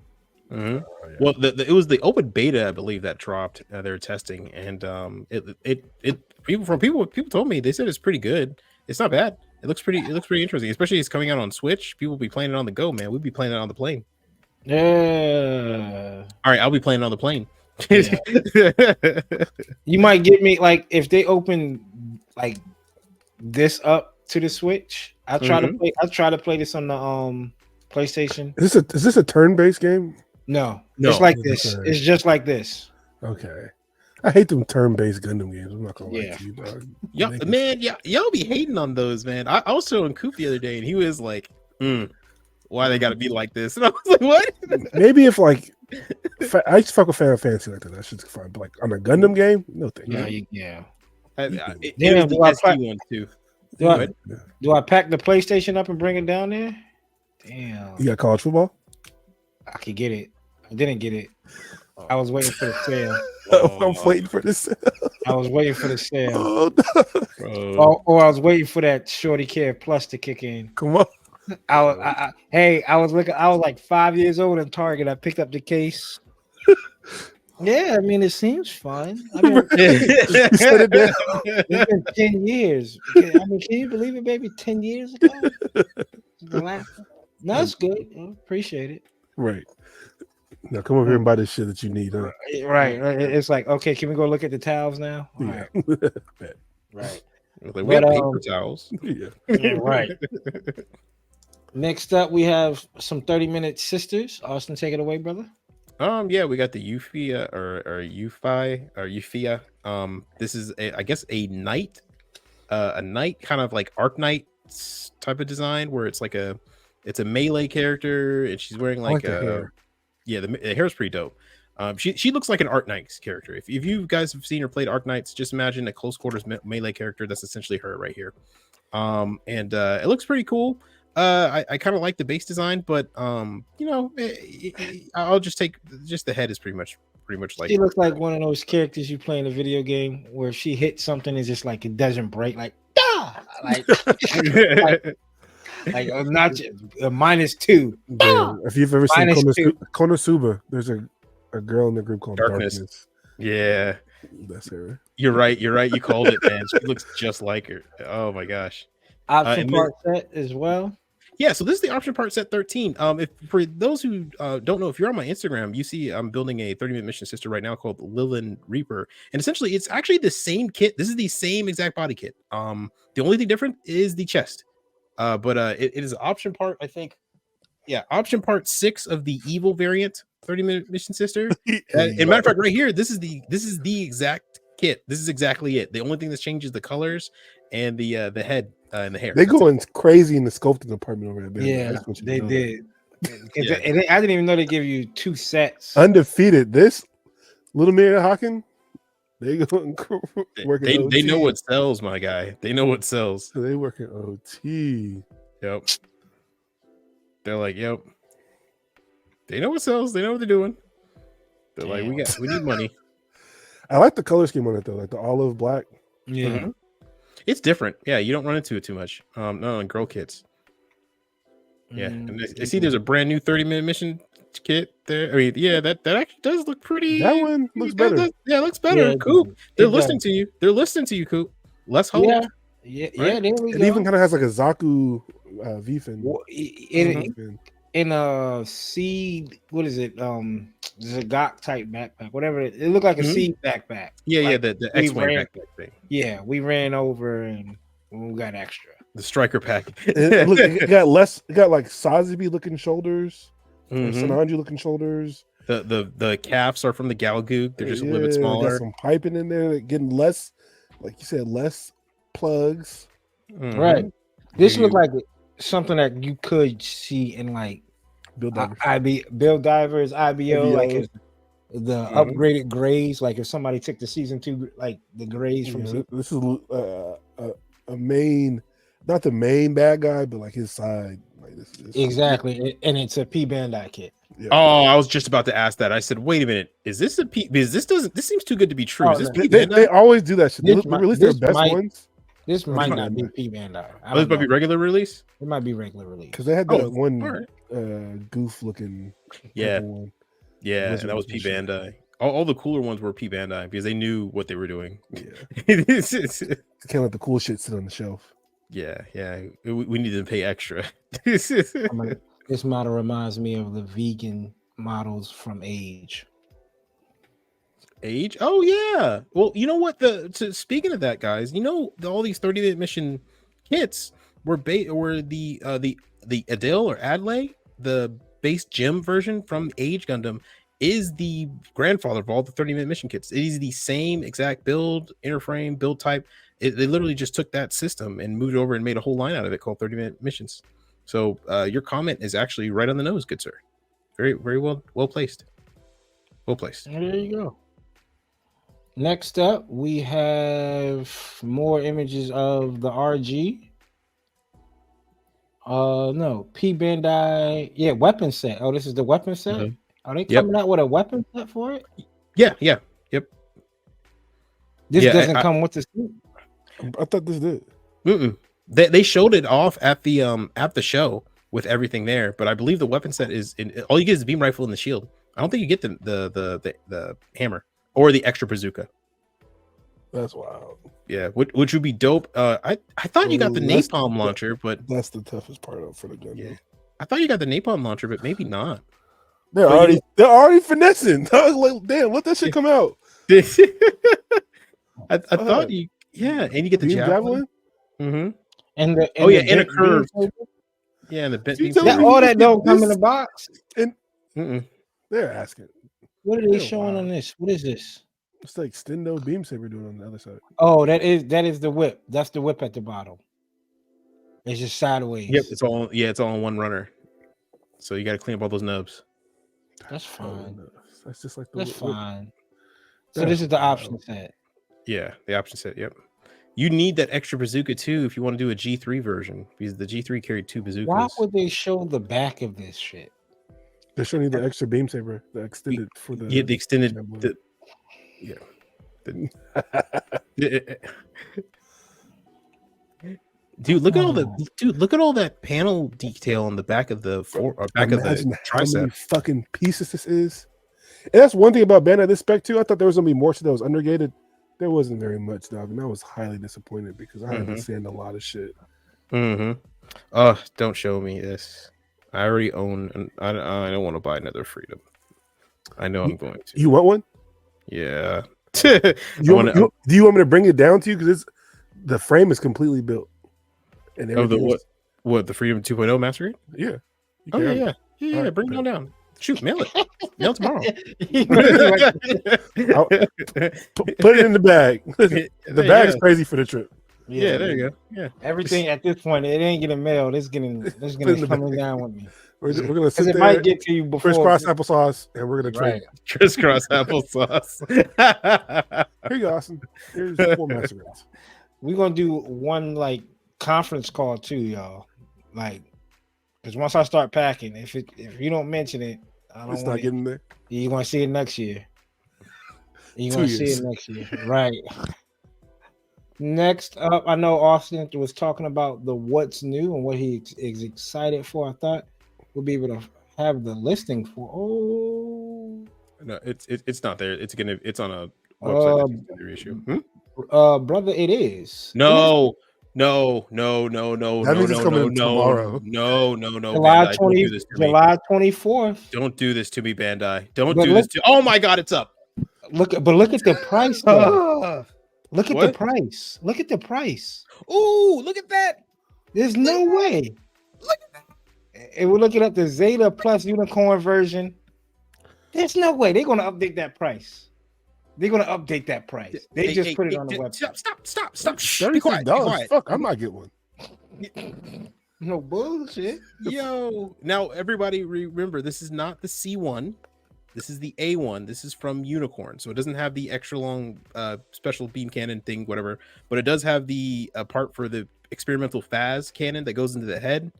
Mm-hmm. Well, it was the open beta, I believe, that dropped. They're testing, and people told me, they said it's pretty good. It's not bad. It looks pretty interesting, especially it's coming out on Switch. People be playing it on the go, man. We'd be playing it on the plane. Yeah. All right, I'll be playing it on the plane. Yeah. You might get me like if they open like this up to the Switch. I try to play this on the PlayStation. Is this a turn-based game? No, it's like this. Okay. It's just like this. Okay. I hate them turn-based Gundam games. I'm not gonna lie to you, dog. Y'all be hating on those, man. I was showing Coop the other day, and he was like, "Why they got to be like this?" And I was like, "What?" Maybe if like I used to fuck with Final Fantasy like that. That shit's fine. But like on a Gundam game, no thank you. Yeah. Damn, do I pack the PlayStation up and bring it down there? Damn. You got college football? I could get it. I didn't get it. I was waiting for the sale. I'm waiting for this. I was waiting for the sale. Oh, no. Or I was waiting for that Shorty Care Plus to kick in. Come on. I was looking. I was like 5 years old in Target. I picked up the case. Yeah, I mean, it seems fun. I mean, You set it down. it's been 10 years. I mean, can you believe it, baby? 10 years ago? The last one? No, that's good. Appreciate it. Right. Now come over here and buy this shit that you need, huh? Right. It's like, okay, can we go look at the towels now? All Yeah. right. Right. Like, we have paper towls. Yeah. Right. Next up, we have some 30-minute sisters. Austin, take it away, brother. Yeah, we got the Euphia or Euphia. This is I guess a knight kind of like Arc Knight type of design where it's a melee character and she's wearing like the hair. Yeah, the hair's pretty dope. She looks like an Arc Knight's character. If you guys have seen or played Arc Knights, just imagine a close quarters melee character. That's essentially her right here. And it looks pretty cool. I kind of like the base design, but I'll just take the head is pretty much like she looks like one of those characters you play in a video game where she hits something and just like it doesn't break, like like not -2. If you've ever seen Konosuba, there's a girl in the group called Darkness. Yeah, that's her. You're right. You called it, man. She looks just like her. Oh my gosh. Option part set as well. Yeah, so this is the option part set 13. If for those who don't know, if you're on my Instagram, you see I'm building a 30-minute mission sister right now called Lilin Reaper, and essentially it's actually the same kit. This is the same exact body kit. The only thing different is the chest. But it is option part, I think. Yeah, option part 6 of the evil variant 30-minute mission sister. And matter of fact, right here, this is the exact kit. This is exactly it. The only thing that's changed is the colors and the head and the hair. They going crazy in the sculpting department over there. Yeah, they did. I didn't even know they give you 2 sets. Undefeated. This Little Mary Hawking, they going working. They know what sells, my guy. They know what sells. So they working OT. Yep. They're like, yep. They know what sells. They know what they're doing. They're like, we need money. I like the color scheme on it though, like the olive black. Yeah. Mm-hmm. It's different. Yeah, you don't run into it too much. Not on girl kits. Yeah, and I see there's a brand new 30-minute mission kit there. I mean, yeah, that actually does look pretty. That one looks better. It looks better. Yeah, Coop. They're listening to you. They're listening to you, Coop. Let's hope. Yeah, there we go. It even kind of has like a Zaku V-fin. In a seed, what is it? Zagok type backpack, whatever it looked like a seed backpack. Yeah, the X-Wing backpack thing. Yeah, we ran over and we got extra. The striker pack. it got like Sazabi looking shoulders, Sananji looking shoulders. The calves are from the Galgoog. They're just a little bit smaller. Got some piping in there, getting less, like you said, less plugs. Mm-hmm. Right. This looked like something that you could see in like Build Divers, IBO, like the upgraded grays. Like if somebody took the season 2, like the grays from this is a main, not the main bad guy, but like his side. Like this exactly, and it's a P Bandai kit. Yeah. Oh, I was just about to ask that. I said, wait a minute, is this a P? Because this seems too good to be true. Is this P Bandai? They always do that shit. They release their best ones. This might not be P Bandai. This might be regular release. It might be regular release because they had that one goof looking. Yeah, one. Yeah, and that was P Bandai. All the cooler ones were P Bandai because they knew what they were doing. Yeah, can't let the cool shit sit on the shelf. Yeah. We need to pay extra. This model reminds me of the vegan models from Age. Oh yeah. Well, you know what? Speaking of that, guys, you know all these 30-minute mission kits were the Adele or Adley, the base gym version from Age Gundam, is the grandfather of all the 30-minute mission kits. It is the same exact build, interframe, build type. They literally just took that system and moved it over and made a whole line out of it called 30-minute missions. So your comment is actually right on the nose, good sir. Very, very well placed. Well placed. There you go. Next up, we have more images of the RG. No, P Bandai. Yeah, weapon set. Oh, this is the weapon set. Mm-hmm. Are they coming out with a weapon set for it? Yeah. Yep. This doesn't come with the suit. I thought this did. They showed it off at the show. with everything there. But I believe the weapon set is all you get is the beam rifle and the shield. I don't think you get the hammer or the extra bazooka. That's wild. Yeah, which would be dope. I thought you got the That's- napalm launcher, but That's the toughest part for the gun. yeah, I thought you got the napalm launcher, but maybe not. They're already finessing. Like, damn, let that shit come out. I thought you, and you get the Beam javelin. Mm-hmm. And the in a bent curve. beam Yeah, and the bent You beam. tell saber? me All you that get don't come in this? the box. They're asking. What are they They're showing wild. on this? What is this? It's like Stendo beam saber doing on the other side. Oh, that is the whip. That's the whip at the bottom. It's just sideways. Yep, it's all in one runner. So you got to clean up all those nubs. That's fine. That's just like the That's whip. fine. So this is the option set. Yeah, the option set. Yep. You need that extra bazooka too if you want to do a G3 version because the G3 carried 2 bazookas. Why would they show the back of this shit? They're showing you the extra beam saber, the extended for the the extended. Dude, look at all that panel detail on the back of the back of the how many tricep. fucking pieces this is. And that's one thing about Bandai this spec too. I thought there was gonna be more to that was undergated. There wasn't very much, dog, and I was highly disappointed because I had to send a lot of shit. Oh, don't show me this. I already own, and I don't want to buy another Freedom. I know I'm going to. You want one? Yeah. Do you want me to bring it down to you because the frame is completely built and everything. What the Freedom 2.0 Master Grade? Yeah. Oh yeah. Right, bring it on down. Shoot, mail it. Mail it tomorrow. Put it in the bag. The bag's crazy for the trip. Yeah, there you go. Yeah. Everything at this point, it ain't getting mailed. It's coming down with me. We're gonna sit there. It might get to you before crisscross applesauce, and we're gonna trade. Crisscross applesauce. Here you go, Austin. Here's 4 Master Grades. We're gonna do one like conference call too, y'all. Like, because once I start packing, if you don't mention it, It's not getting there. You're gonna see it next year. You're 2 gonna years. see it next year, right? Next up, I know Austin was talking about the what's new and what he is excited for. I thought we'll be able to have the listing for. Oh, no, it's not there. It's on a website. Issue. Brother, it is. No. That means it's coming tomorrow. No. July 24th. Don't do this to me, Bandai. This to. Oh my God, it's up. Look at the price. Though. Look at the price. Look at the price. Ooh, look at that. There's no way. Look at that. And we're looking at the Zeta Plus Unicorn version. There's no way they're going to update that price. They're going to update that price. They just put it on the website. Stop. Shh, be quiet. Fuck, I might get one. No bullshit. Yo. Now, everybody remember, this is not the C1. This is the A1. This is from Unicorn. So it doesn't have the extra long special beam cannon thing, whatever. But it does have the part for the experimental phase cannon that goes into the head.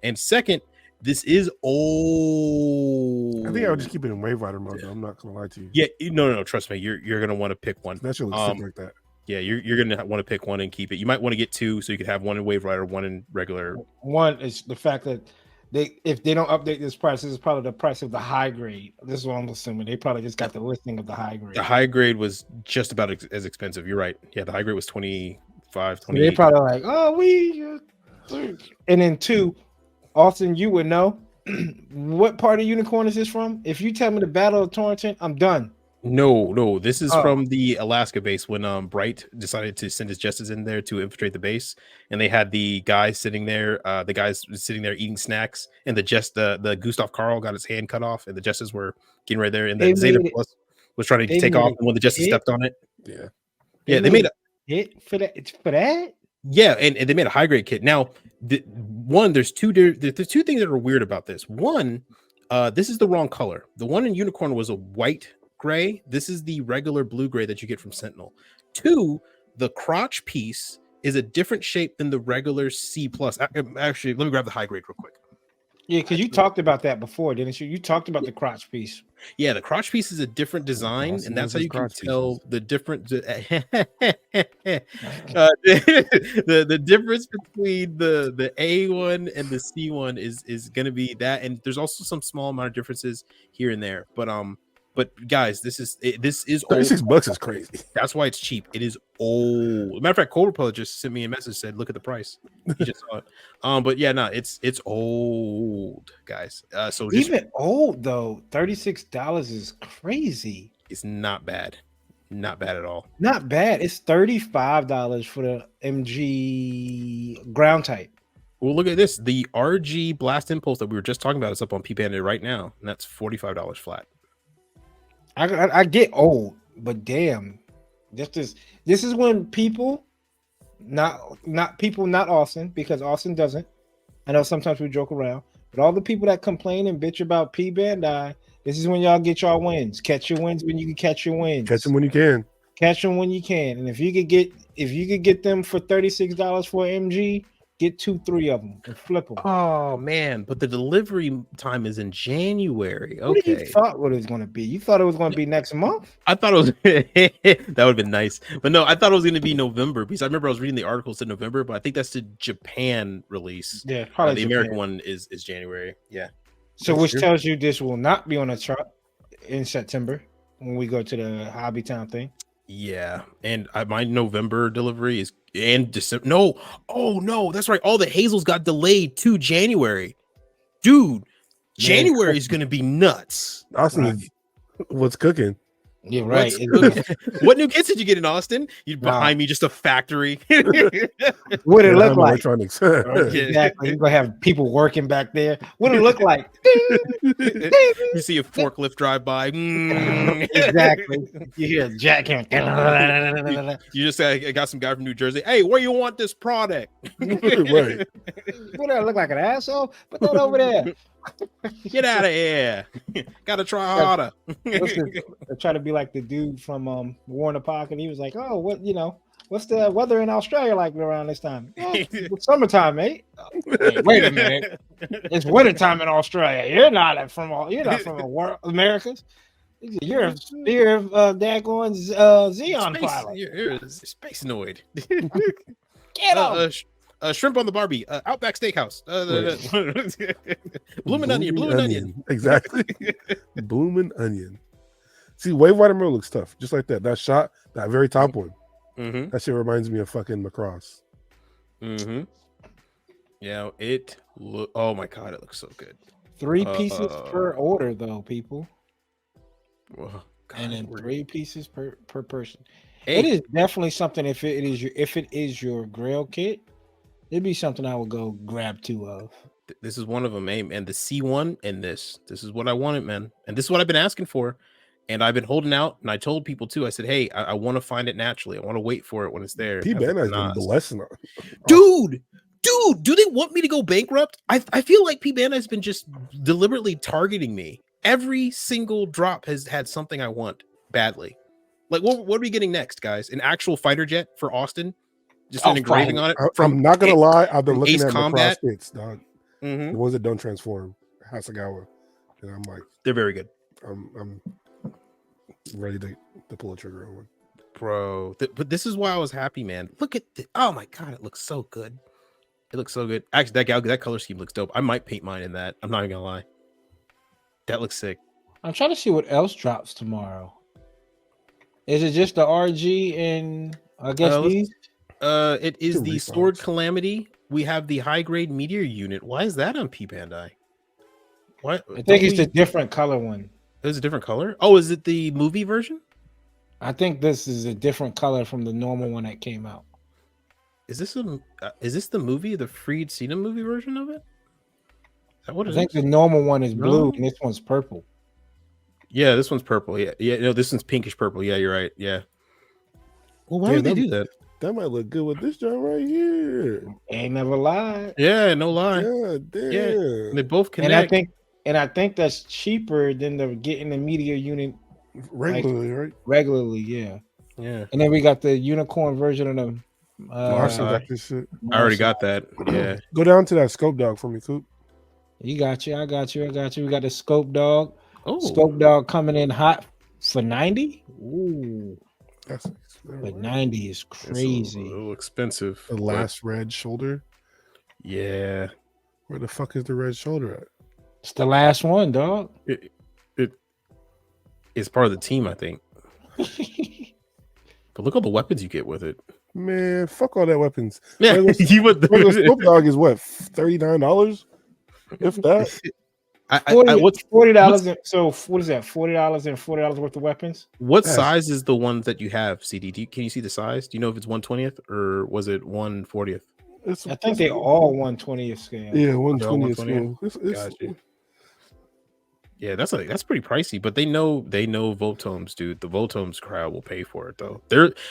And second, this is old. I think I would just keep it in Wave Rider mode, though. I'm not going to lie to you. Yeah, no. Trust me. You're going to want to pick one. That should look sick like that. Yeah, you're going to want to pick one and keep it. You might want to get 2 so you could have one in Wave Rider, one in regular. One is the fact that if they don't update this price, this is probably the price of the high grade. This is what I'm assuming. They probably just got the listing of the high grade. The high grade was just about as expensive. You're right. Yeah, the high grade was 25, 28. They probably like, and then 2, Austin, you would know what part of Unicorn is this from? If you tell me the Battle of Torrington, I'm done. No. This is from the Alaska base when Bright decided to send his Justice in there to infiltrate the base, and they had the guys sitting there. The guys sitting there eating snacks, and the Gustav Karl got his hand cut off, and the Justice were getting right there, and the Zeta Plus was trying to take off, and when the Justice stepped on it, they made a hit for that. It's for that. Yeah, and they made a high grade kit. Now, there's two things that are weird about this. One, this is the wrong color. The one in Unicorn was a white gray. This is the regular blue gray that you get from Sentinel. 2, the crotch piece is a different shape than the regular C plus. Actually, let me grab the high grade real quick. Yeah, because you talked about that before, didn't you? You talked about the crotch piece. Yeah, the crotch piece is a different design, Austin and that's knows how his you can crotch tell pieces. the different the difference between the A one and the C one is gonna be that, and there's also some small amount of differences here and there. But guys, this is old. $36 is crazy. That's why it's cheap. It is old. Matter of fact, Cobra Pellet just sent me a message, said, "Look at the price." He just saw it. But yeah, no, it's old, guys. So just Even old though, $36 is crazy. it's not bad, not bad at all. Not bad. It's $35 for the MG ground type. Well, look at this. The RG Blast Impulse that we were just talking about is up on P Bandit right now, and that's $45 flat. I get old, but damn, this is when people, not Austin, because Austin doesn't. I know sometimes we joke around, but all the people that complain and bitch about P Bandai, this is when y'all get y'all wins. Catch your wins when you can catch your wins. Catch them when you can. Catch them when you can. And if you could get them for $36 for an MG, get 2-3 of them and flip them. Oh man, but the delivery time is in January. What did you Okay. thought what it was going to be? You thought it was going to be next month? I thought it was that would have been nice, but no, I thought it was going to be November because I remember I was reading the articles in November, but I think that's the Japan release. Yeah, probably The Japan. American one is January. Yeah. So That's which true. tells you this will not be on a truck in September when we go to the Hobby Town thing. Yeah, and my November delivery is and December. No, oh no, that's right. All the hazels got delayed to January, dude. January is gonna be nuts. Austin, Right. what's cooking? Yeah, right. What new kits did you get in Austin? You behind me, just a factory. What it look Anaheim like? Electronics. Exactly. You're gonna have people working back there. What it look like? You see a forklift drive by. Exactly. You hear a jackhammer. You just I got some guy from New Jersey. Hey, where you want this product? Right. What I look like an asshole? Put that over there. Get out of here. Gotta try harder. I try to be like the dude from Warner Park, and he was like, "Oh, what's the weather in Australia like around this time? Oh, it's summertime, mate. Hey, wait a minute, it's wintertime in Australia. You're not from the world, Americas. You're daggone Xeon pilot. You're a space noid. Get on. Shrimp on the Barbie. Outback Steakhouse. Bloomin' onion. Exactly. Bloomin' onion. See, Wave Watermelon looks tough, just like that. That shot, that very top one. Mm-hmm. That shit reminds me of fucking Macross. Mm-hmm. Yeah, oh my god, it looks so good. 3 pieces per order, though, people. Oh, God, and then 3 pieces per person. Hey. It is definitely something. If it is your Grail kit, it'd be something I would go grab 2 of. This is one of them, and the C1 and this is what I wanted, man, and this is what I've been asking for, and I've been holding out. And I told people too. I said, hey, I want to find it naturally. I want to wait for it when it's there. P Bandai's been blessing us. Dude, do they want me to go bankrupt? I feel like P Bandai's been just deliberately targeting me. Every single drop has had something I want badly. Like, what are we getting next, guys? An actual fighter jet for Austin? Just an engraving on it? I'm not gonna lie, I've been looking Ace at Combat Macross kits, dog. Mm-hmm. The ones that don't transform, Hasagawa, and I'm like, they're very good. I'm ready to pull a trigger on one, bro. But this is why I was happy, man. Look at oh my god, it looks so good. It looks so good. Actually, that color scheme looks dope. I might paint mine in that. I'm not even gonna lie. That looks sick. I'm trying to see what else drops tomorrow. Is it just the RG and I guess these? It is the Sword Calamity. We have the high grade meteor unit. Why is that on P Bandai? What? I think it's a different color one. It's a different color. Oh, is it the movie version? I think this is a different color from the normal one that came out. Is this the movie, the Freed Cena movie version of it? Is that what I think the normal one is blue and this one's purple. Yeah, this one's purple. Yeah. No, this one's pinkish purple. Yeah, you're right. Yeah. Well, why would they do that? That might look good with this joint right here. Ain't never lied. Yeah, no lie. Yeah, damn. Yeah, they both connect. And I think that's cheaper than getting the meteor unit regularly, right? Regularly, yeah. Yeah. And then we got the unicorn version of them. Got this shit. I already got that. Yeah. Go down to that scope dog for me, Coop. You got you. I got you. We got the scope dog. Scope Dog coming in hot for 90. Ooh, That's but 90 is crazy. It's a little expensive. The last red shoulder. Yeah. Where the fuck is the red shoulder at? It's the last one, dog. It's part of the team, I think. But look all the weapons you get with it. Man, fuck all that weapons. Yeah, you would. Regular Scope Dog is what, $39? If that. $40. So what is that? $40 and $40 worth of weapons. What size is the ones that you have, CD? Can you see the size? Do you know if it's 1/20th or was it 1/40th? I think they're all 1/20th scale. Yeah, 1/20th scale. Gotcha. Yeah, that's pretty pricey, but they know Votomes, dude. The Votomes crowd will pay for it though.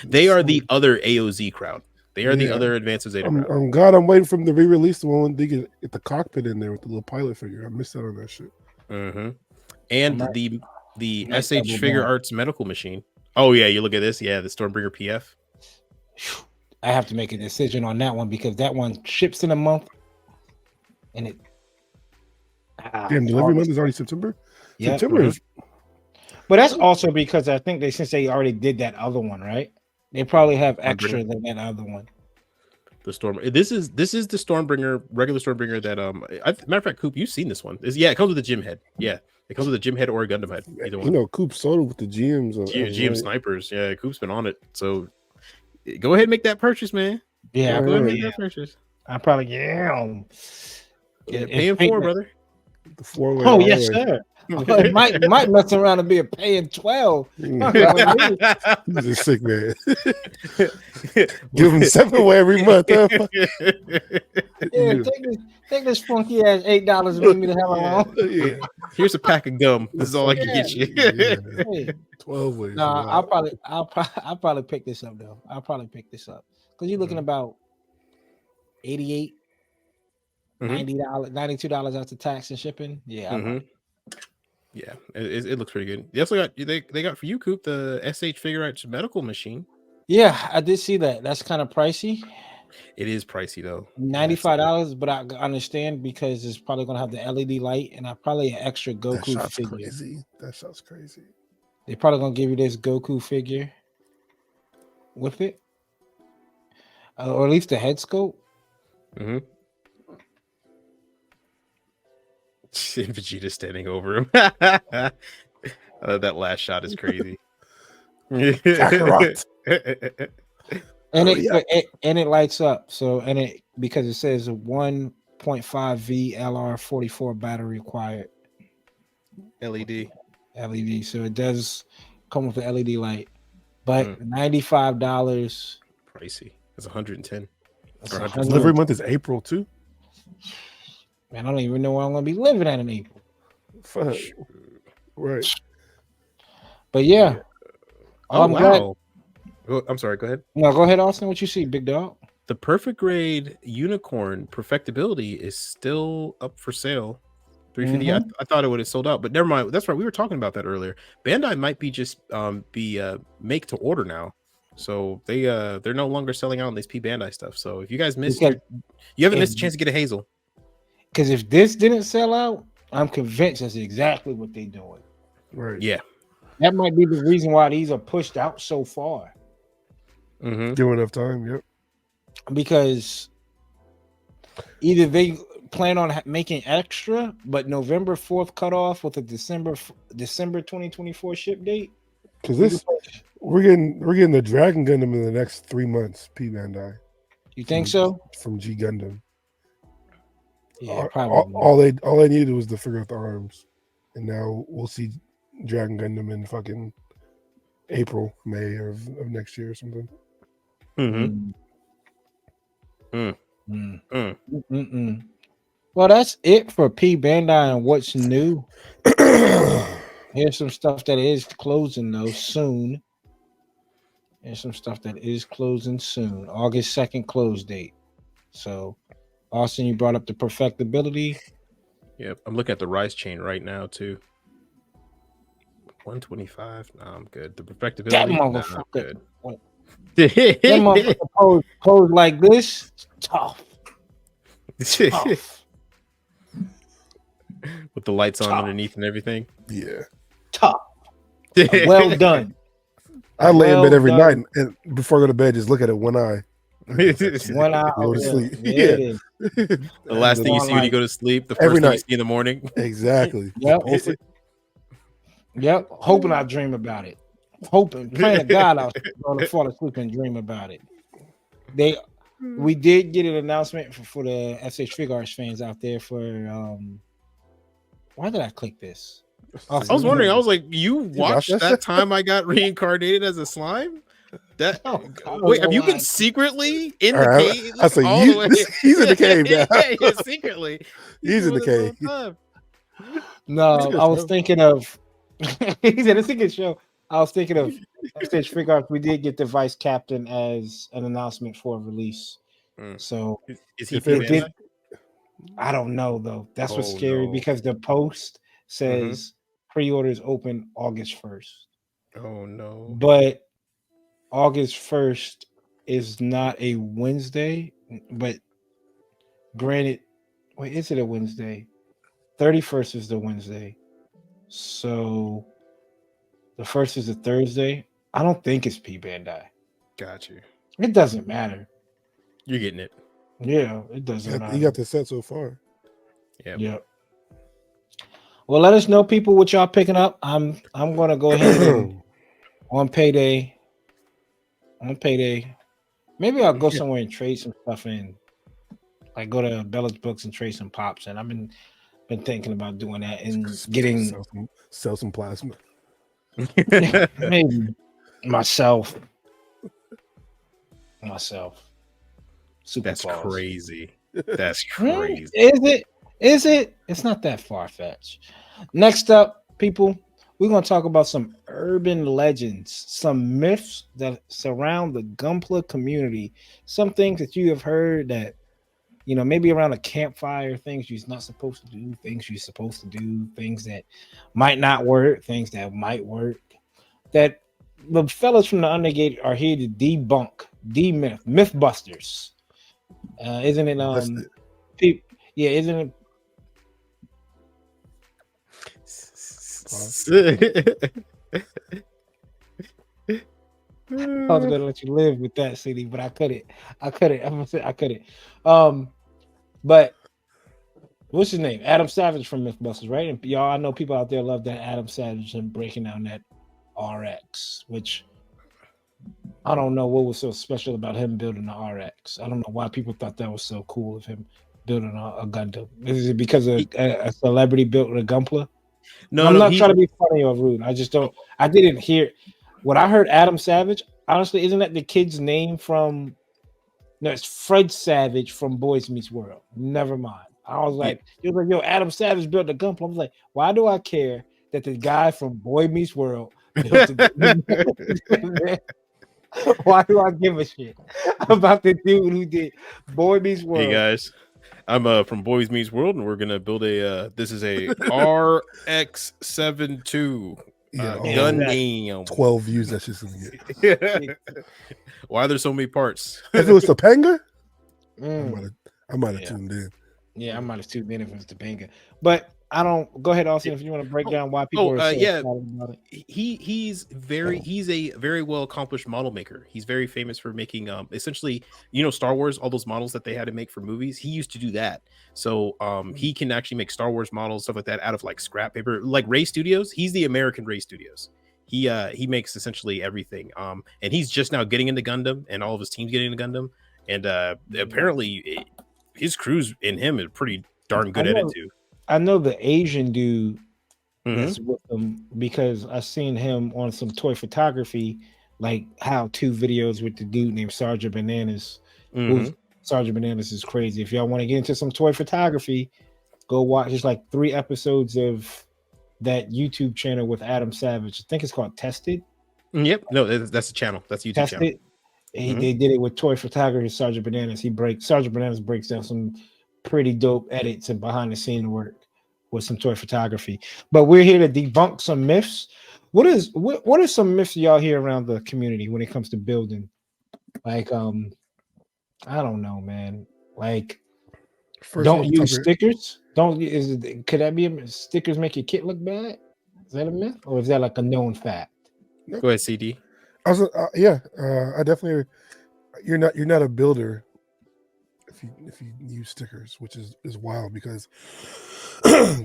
They are the other AOZ crowd. They are the other Advanced Zeta crowd. I'm glad I'm waiting for them to re-release the one they get the cockpit in there with the little pilot figure. I missed out on that shit. Mm-hmm. And the SH Figure Arts medical machine. Oh yeah, you look at this. Yeah, the Stormbringer PF. I have to make a decision on that one because that one ships in a month, and it. Damn, delivery month is already September. Yeah, September is. But that's also because I think since they already did that other one, right? They probably have extra than that other one. The Storm. This is the Stormbringer, regular Stormbringer. That matter of fact, Coop, you've seen this one. It comes with a gym head. Yeah, it comes with a gym head or a Gundam head. Either one. You know, Coop sold it with the GMs. GM snipers. Yeah, Coop's been on it. So go ahead and make that purchase, man. Yeah, go ahead and make that purchase. I probably paying for, brother. The 4-way. Oh yes, sir. It might mess around and be a paying 12. He's a sick man. Give him 7-way every month. Huh? Yeah, take this funky ass $8 and leave me the hell alone. Yeah. Here's a pack of gum. This is all I can get you. Yeah. 12 ways. Nah, I'll probably pick this up though. I'll probably pick this up because you're looking about $88, $90, $92 after tax and shipping. Yeah. Yeah, it looks pretty good. They also got they got for you, Coop, the SH Figure Arts medical machine. Yeah, I did see that. That's kind of pricey. It is pricey though. $95, but I understand because it's probably gonna have the LED light and probably an extra Goku figure. Crazy. That sounds crazy. They're probably gonna give you this Goku figure with it, or at least the head scope. Vegeta standing over him. That last shot is crazy. Kakarot. And it lights up. So because it says 1.5 V LR44 battery required. LED. So it does come with the LED light, but $95. Pricey. It's 110. Delivery month is April too. Man, I don't even know where I'm gonna be living at in April. Fuck. Right. But yeah. I'm glad. I'm sorry, go ahead. No, go ahead, Austin. What you see, big dog? The perfect grade unicorn perfectibility is still up for sale. 350. I thought it would have sold out, but never mind. That's right. We were talking about that earlier. Bandai might be just make to order now. So they're no longer selling out on this P Bandai stuff. So if you guys missed you haven't missed a chance to get a Hazel. Because if this didn't sell out, I'm convinced that's exactly what they're doing. Right. Yeah. That might be the reason why these are pushed out so far. Give enough time, yep. Because either they plan on making extra, but November 4th cutoff with a December 2024 ship date. Because we're getting the Dragon Gundam in the next 3 months, P Bandai. You think so? From G Gundam. Yeah, probably. All they needed was to figure out the arms, and now we'll see Dragon Gundam in fucking April, May of next year or something. Well, that's it for P Bandai and what's new. Here's some stuff that is closing though soon. August 2nd close date. So Austin, you brought up the perfectibility. Yep, I'm looking at the Rise chain right now too. 125. No, I'm good. The perfectibility. That motherfucker. I'm good. That motherfucker pose like this. Tough. With the lights on underneath and everything. Yeah. Tough. Well done. I lay in bed Well every night done. and before I go to bed, just look at it one eye. One eye. Go to Yeah, sleep. there it Yeah. is. The last thing you Going see when you like go to sleep, the every first thing you night. see in the morning. Exactly. Yep. Pulsing. Yep. Hoping I dream about it. Hoping, praying to God I was going to fall asleep and dream about it. We did get an announcement for the FH Figure Arts fans out there for why did I click this? I was wondering. I was like, you watched that shit? time I got reincarnated as a slime? That I don't wait, have know you why. been secretly in All the right, cave I say all the way? he's in the cave now. Yeah, secretly. He's in the doing this cave. all the time. No, good I was show. thinking of he said it's a good show. I was thinking of FH Figure Arts. We did get the vice captain as an announcement for a release. So Is he If it Bandai? I don't know though. That's what's Oh, scary no. because the post says pre-orders open August 1st. Oh no. But August 1st is not a Wednesday, but granted, wait, is it a Wednesday? 31st is the Wednesday. So the first is a Thursday. I don't think it's P Bandai. Got you. It doesn't matter. You're getting it. Yeah, it doesn't matter. You got the set so far. Yep. Well, let us know, people, what y'all picking up. I'm gonna go ahead and on payday. Maybe I'll go somewhere and trade some stuff in. Like go to Bella's Books and trade some pops. And I've been thinking about doing that and getting sell some plasma. maybe myself. Super That's claws. crazy. That's crazy. Is it? It's not that far-fetched. Next up, people, we're gonna talk about some urban legends, some myths that surround the gunpla community, some things that you have heard that maybe around a campfire, things you're not supposed to do, things you're supposed to do, things that might not work, things that might work. That the fellas from the Undergated are here to debunk, mythbusters. Isn't it? Isn't it? I was gonna let you live with that, CD, but I couldn't. I'm gonna say I couldn't. But what's his name? Adam Savage from Mythbusters, right? And y'all, I know people out there love that Adam Savage and breaking down that RX, which I don't know what was so special about him building the RX. I don't know why people thought that was so cool of him building a Gundam. Is it because a celebrity built a gunpla? No, I'm not trying to be funny or rude. I just don't. I didn't hear when I heard Adam Savage. Honestly, isn't that the kid's name from? No, it's Fred Savage from Boys Meets World. Never mind. I was like, yo, Adam Savage built a gunpla. I was like, why do I care that the guy from Boy Meets World built a Why do I give a shit about the dude who did Boy Meets World? Hey guys, I'm from Boys Meets World, and we're gonna build a. This is a RX-72 gun game. 12 views. That's just gonna get. Why are there so many parts? If it was Topanga, I might have tuned in. Yeah, I might have tuned in if it was Topanga, but I don't. Go ahead, Austin, if you want to break down why people are so excited about it. He's a very well accomplished model maker. He's very famous for making essentially, Star Wars, all those models that they had to make for movies. He used to do that. So he can actually make Star Wars models, stuff like that, out of like scrap paper, like Ray Studios. He's the American Ray Studios. He makes essentially everything. And he's just now getting into Gundam, and all of his team's getting into Gundam. And apparently his crews in him is pretty darn good at it too. I know the Asian dude that's with him because I've seen him on some toy photography, like how-to videos with the dude named Sergeant Bananas. Sergeant Bananas is crazy. If y'all want to get into some toy photography, go watch. There's like 3 episodes of that YouTube channel with Adam Savage. I think it's called Tested. Yep. No, that's a channel. That's a YouTube channel. They did it with toy photography. Sergeant Bananas. Sergeant Bananas breaks down some pretty dope edits and behind the scene work with some toy photography. But we're here to debunk some myths. What are some myths y'all hear around the community when it comes to building? Like I don't know, man. Like don't use stickers. Could that be stickers make your kit look bad? Is that a myth, or is that like a known fact? Go ahead, CD. I was, I definitely. You're not a builder if you use stickers, which is wild because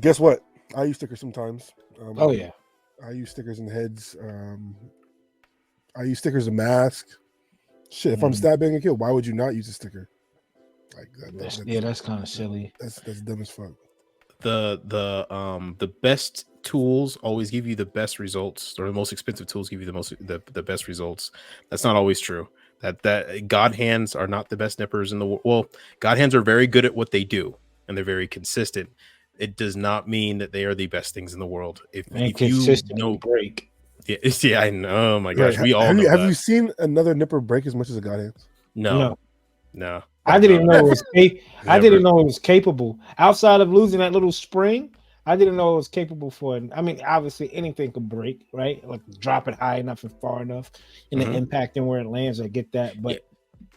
guess what? I use stickers sometimes. Oh yeah, I use stickers in heads. I use stickers in masks. Shit, if I'm stab bang and kill, why would you not use a sticker? Like that's kind of silly. That's dumb as fuck. The best tools always give you the best results, or the most expensive tools give you the best results. That's not always true. That God hands are not the best nippers in the world. Well, God hands are very good at what they do, and they're very consistent. It does not mean that they are the best things in the world. If you know, break. Yeah, I know. Oh my gosh, Right. we all know have that. you seen another nipper break as much as a God hands? No. I didn't know it was. I didn't know it was capable. Outside of losing that little spring, I didn't know it was capable for. I mean, obviously anything could break, right? Like drop it high enough and far enough, and the impact and where it lands. I get that, but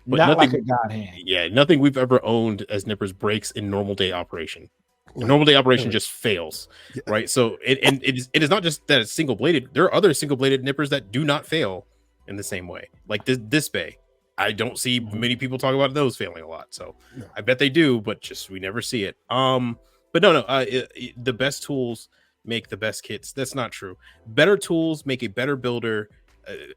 not nothing, like a God hand. Yeah, nothing we've ever owned as nippers breaks in normal day operation. Like, normal day operation just fails, right? So it is not just that it's single bladed. There are other single bladed nippers that do not fail in the same way, like this bay. I don't see many people talk about those failing a lot, so I bet they do, but just we never see it. But no, the best tools make the best kits. That's not true. Better tools make a better builder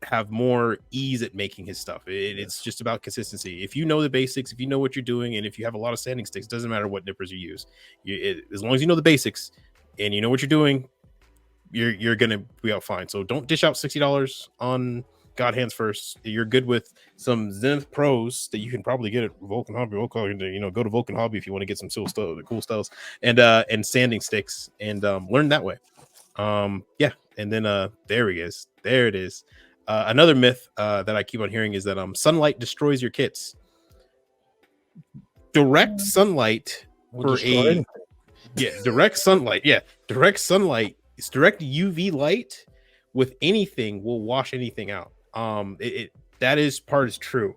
have more ease at making his stuff. It's just about consistency. If you know the basics, if you know what you're doing, and if you have a lot of sanding sticks, doesn't matter what nippers you use. As long as you know the basics and you know what you're doing, you're gonna be out fine. So don't dish out $60 on God hands first. You're good with some Zenith Pros that you can probably get at Vulcan Hobby. Go to Vulcan Hobby if you want to get some cool styles and sanding sticks and learn that way. And then there it is. Another myth that I keep on hearing is that sunlight destroys your kits. Direct sunlight direct sunlight. It's direct UV light with anything will wash anything out. That is true.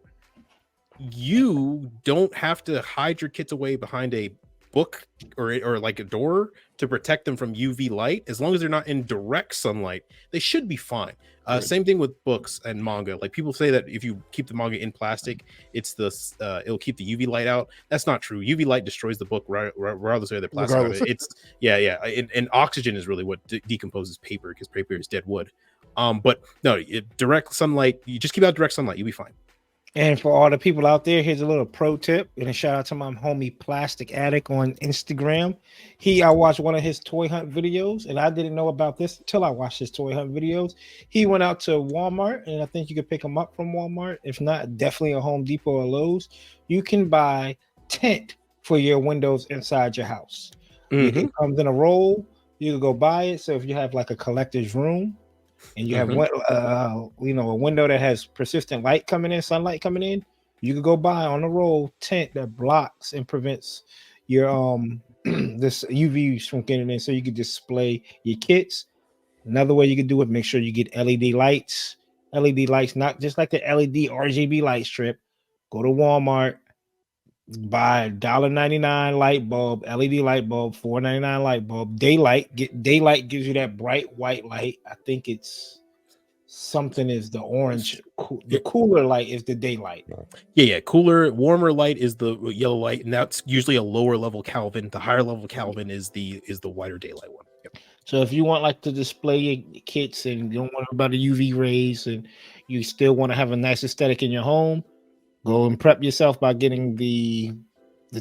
You don't have to hide your kits away behind a book or like a door to protect them from UV light. As long as they're not in direct sunlight, they should be fine. Same thing with books and manga. Like people say that if you keep the manga in plastic, it'll keep the UV light out. That's not true. UV light destroys the book regardless of the plastic. And oxygen is really what decomposes paper because paper is dead wood. But no, direct sunlight. You just keep out direct sunlight, you'll be fine. And for all the people out there, here's a little pro tip and a shout out to my homie Plastic Addict on Instagram. I watched one of his toy hunt videos, and I didn't know about this until I watched his toy hunt videos. He went out to Walmart, and I think you could pick them up from Walmart. If not, definitely a Home Depot or Lowe's. You can buy tent for your windows inside your house. It comes in a roll. You can go buy it. So if you have like a collector's room, and you have a window that has persistent light coming in, sunlight coming in, you could go buy on the roll tent that blocks and prevents your this UV from getting in, so you could display your kits. Another way you could do it, make sure you get LED lights, not just like the LED RGB light strip. Go to Walmart, buy a $1.99 light bulb, LED light bulb, $4.99 light bulb. Daylight gives you that bright white light. I think it's something is the orange. The cooler light is the daylight. Cooler, warmer light is the yellow light, and that's usually a lower level Kelvin. The higher level Kelvin is the wider daylight one. So if you want like to display your kits and you don't want about the UV rays and you still want to have a nice aesthetic in your home, go and prep yourself by getting the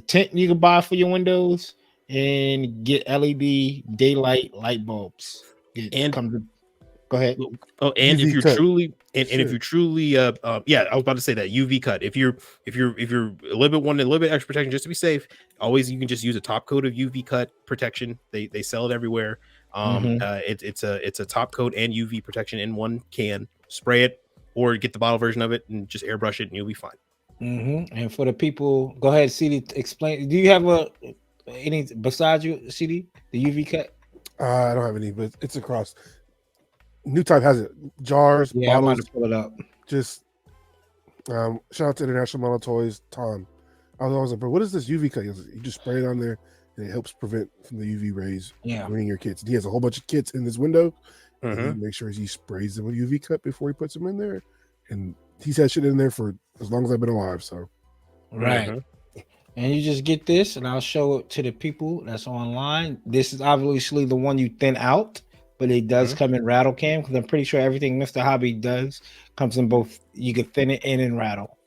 tent you can buy for your windows and get LED daylight light bulbs. Go ahead. Oh, and if you're truly I was about to say that UV cut. If you're a little bit extra protection just to be safe, always you can just use a top coat of UV cut protection. They sell it everywhere. It's a top coat and UV protection in one can. Spray it or get the bottle version of it and just airbrush it and you'll be fine. And for the people, go ahead, CD. Explain. Do you have any besides you, CD? The UV cut? I don't have any, but it's across. New Type has it. Jars, bottles. I might pull it up. Just shout out to International Model Toys, Tom. I was always like, bro, what is this UV cut? You just spray it on there and it helps prevent from the UV rays Yeah. ruining your kits. And he has a whole bunch of kits in this window, and he Mhm. makes sure he sprays them with UV cut before he puts them in there. And he's had shit in there for as long as I've been alive. So Right. Mhm. And you just get this, and I'll show it to the people that's online. This is obviously the one you thin out, but it does Mhm. come in rattle cam because I'm pretty sure everything Mr. Hobby does comes in both. You can thin it and in rattle.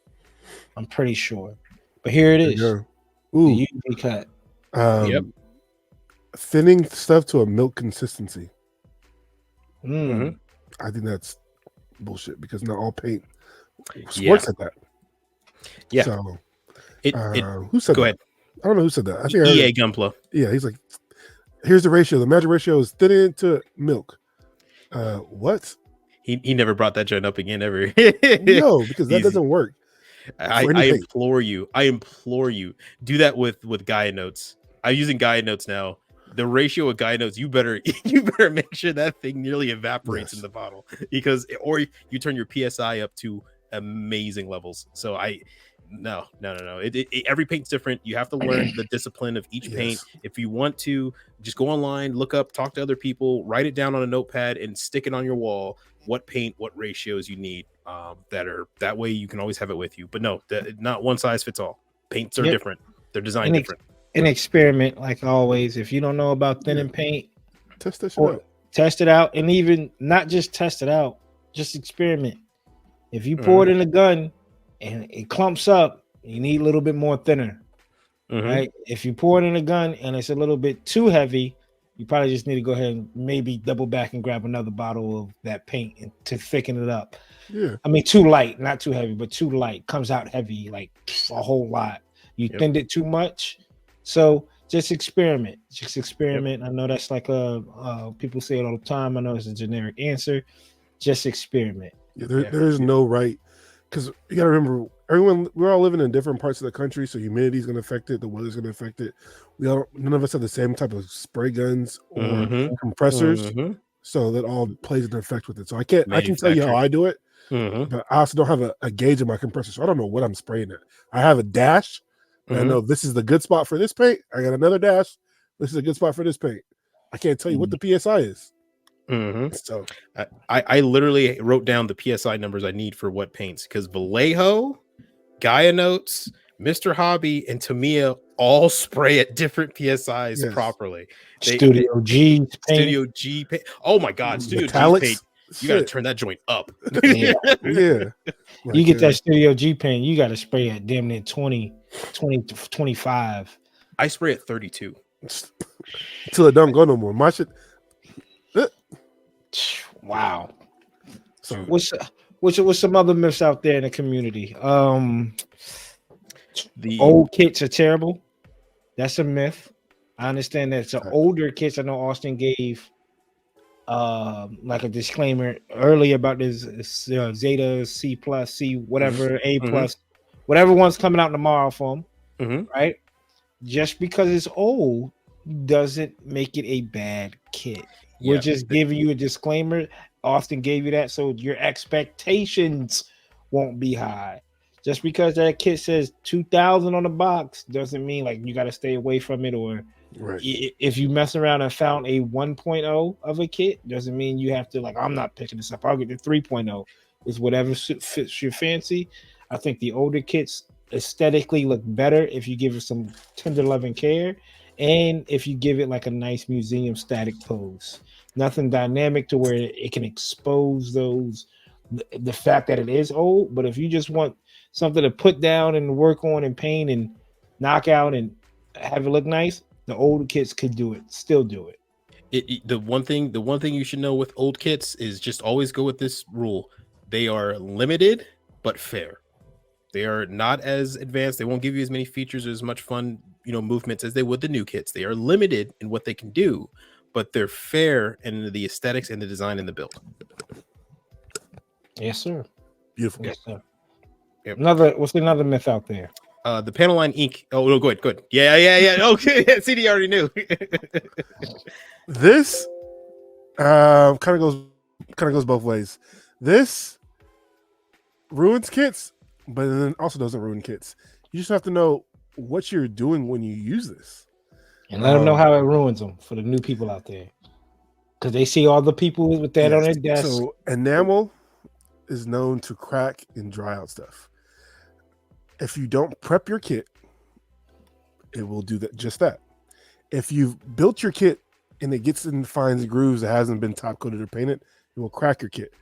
I'm pretty sure. But here it there is. you go. Ooh, The UV cut. Yep. thinning stuff to a milk consistency. Mm. I think that's bullshit because not all paint Yeah. works at that. Yeah. So It who said go that? ahead. I don't know who said that. I think I heard EA it. Gunpla. Yeah, he's like, here's the ratio. The magic ratio is thin into milk. What? He never brought that joint up again ever. No, because that These- doesn't work for any I paint. implore you, do that with Gaia notes. I'm using Gaia notes now. The ratio of Gaia notes, you better make sure that thing nearly evaporates in Yes. the bottle, because or you turn your PSI up to amazing levels. So no. Every paint's different. You have to learn the discipline of each paint. Yes. If you want to, just go online, look up, talk to other people, write it down on a notepad, and stick it on your wall. What paint, what ratios you need. That way you can always have it with you. But no, not one size fits all. Paints are Yep. different. They're designed different. An experiment, like always. If you don't know about thinning paint, Test that shit out. test it out, and even not just test it out, just experiment. If you pour it in a gun and it clumps up, you need a little bit more thinner. Right? If you pour it in a gun and it's a little bit too heavy, you probably just need to go ahead and maybe double back and grab another bottle of that paint to thicken it up. Yeah. I mean, too light, not too heavy, but too light. Comes out heavy, like a whole lot. You thinned it too much. So just experiment. Just experiment. I know that's like people say it all the time. I know it's a generic answer. Just experiment. Yeah, there's no right, because you got to remember, we're all living in different parts of the country, so humidity is going to affect it, the weather's going to affect it. None of us have the same type of spray guns or compressors, so that all plays an effect with it. So I can tell you how I do it, but I also don't have a gauge of my compressor, so I don't know what I'm spraying at. I have a dash, and I know this is the good spot for this paint. I got another dash. This is a good spot for this paint. I can't tell you what the PSI is. So I literally wrote down the PSI numbers I need for what paints, because Vallejo, Gaia Notes, Mr. Hobby, and Tamiya all spray at different PSIs properly. Studio G paint. Oh my God, Studio Metallics? G paint. You got to turn that joint up. Yeah. Like, you get that Studio G paint, you got to spray at damn near 20 to 25. I spray at 32. Till it don't go no more. My shit. Wow. So what's some other myths out there in the community? The old kits are terrible. That's a myth. I understand that it's older kits. I know Austin gave like a disclaimer earlier about this Zeta C plus C whatever A plus whatever one's coming out tomorrow for them, right? Just because it's old doesn't make it a bad kit. We're just giving you a disclaimer. Austin gave you that so your expectations won't be high. Just because that kit says 2000 on the box doesn't mean like you got to stay away from it, or if you mess around and found a 1.0 of a kit doesn't mean you have to, like, I'm not picking this up, I'll get the 3.0. It's whatever fits your fancy. I think the older kits aesthetically look better if you give it some tender loving care, and if you give it like a nice museum static pose. Nothing dynamic to where it can expose the fact that it is old. But if you just want something to put down and work on and paint and knock out and have it look nice, the older kits could do it. Still do it. The one thing you should know with old kits is just always go with this rule. They are limited but fair. They are not as advanced. They won't give you as many features or as much fun, movements as they would the new kits. They are limited in what they can do, but they're fair in the aesthetics and the design and the build. Yes, sir. Beautiful. Yes, sir. Yep. What's another myth out there? The panel line ink. Oh, no, go ahead. Yeah. Okay, CD already knew. This kind of goes both ways. This ruins kits, but then also doesn't ruin kits. You just have to know what you're doing when you use this. And let them know how it ruins them for the new people out there. Because they see all the people with that on their desk. So enamel is known to crack and dry out stuff. If you don't prep your kit, it will do just that. If you've built your kit and it gets in fines and grooves that hasn't been top coated or painted, it will crack your kit.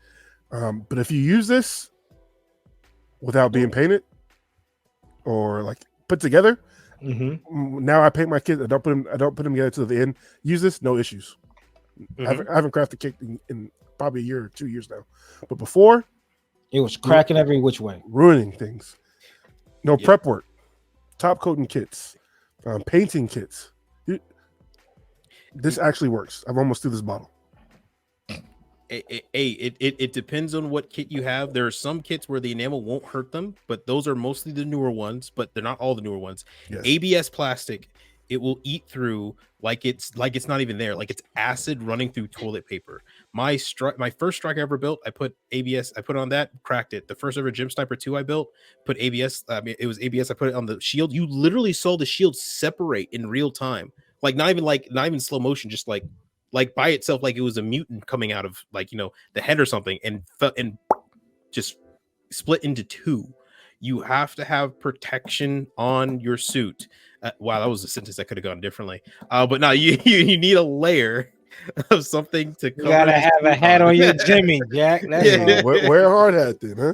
But if you use this without being painted or like put together, now I paint my kit. I don't put them together to the end. Use this, no issues. I haven't crafted kit in probably a year or 2 years now. But before, it was cracking every which way, ruining things. No prep work, top coating kits, painting kits. This actually works. I've almost threw this bottle. It depends on what kit you have. There are some kits where the enamel won't hurt them, but those are mostly the newer ones, but they're not all the newer ones. Yes. ABS plastic, it will eat through like it's not even there, like it's acid running through toilet paper. My first strike I ever built, I put ABS, I put it on that, cracked it. The first ever Gym Sniper 2 I built, put ABS, it was ABS, I put it on the shield. You literally saw the shield separate in real time. Like not even slow motion, just like by itself, like it was a mutant coming out of the head or something, and just split into two. You have to have protection on your suit. Wow, that was a sentence that could have gone differently. But no, you need a layer of something to cover. You gotta have a hat on your Jimmy, Jack. That's wear a hard hat then, huh?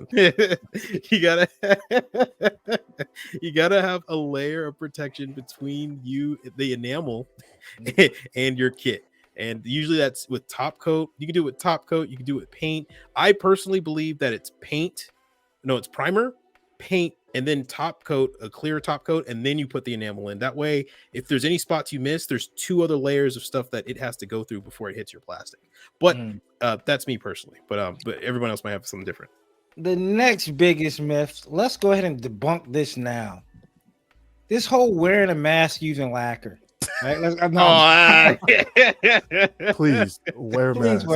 You gotta have a layer of protection between you, the enamel, and your kit. And usually that's with top coat. You can do it with top coat. You can do it with paint. I personally believe that it's paint. No, it's primer, paint, and then top coat, a clear top coat, and then you put the enamel in. That way, if there's any spots you miss, there's 2 other layers of stuff that it has to go through before it hits your plastic. But that's me personally. But everyone else might have something different. The next biggest myth. Let's go ahead and debunk this now. This whole wearing a mask using lacquer. Right? Please wear a mask.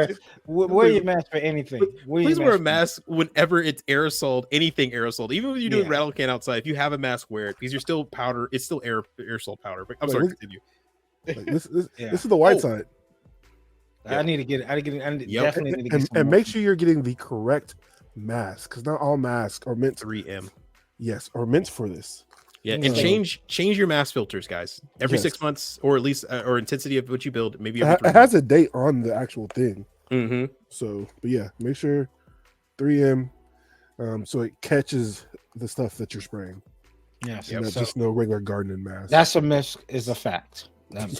Wear your mask for anything. Please wear a mask whenever it's aerosoled, anything aerosoled. Even when you're doing rattle can outside, if you have a mask, wear it because you're still powder. It's still aerosol powder. But I'm sorry, continue. This is the white side. I need to get it. Definitely need to get and make sure you're getting the correct mask because not all masks are meant 3M. Yes, are meant for this. Yeah, and change your mask filters, guys. Every 6 months, or at least or intensity of what you build. Maybe it has a date on the actual thing. Mm-hmm. So, but yeah, make sure 3M, so it catches the stuff that you're spraying. Yes, not just no regular gardening mask. That's a myth. Is a fact.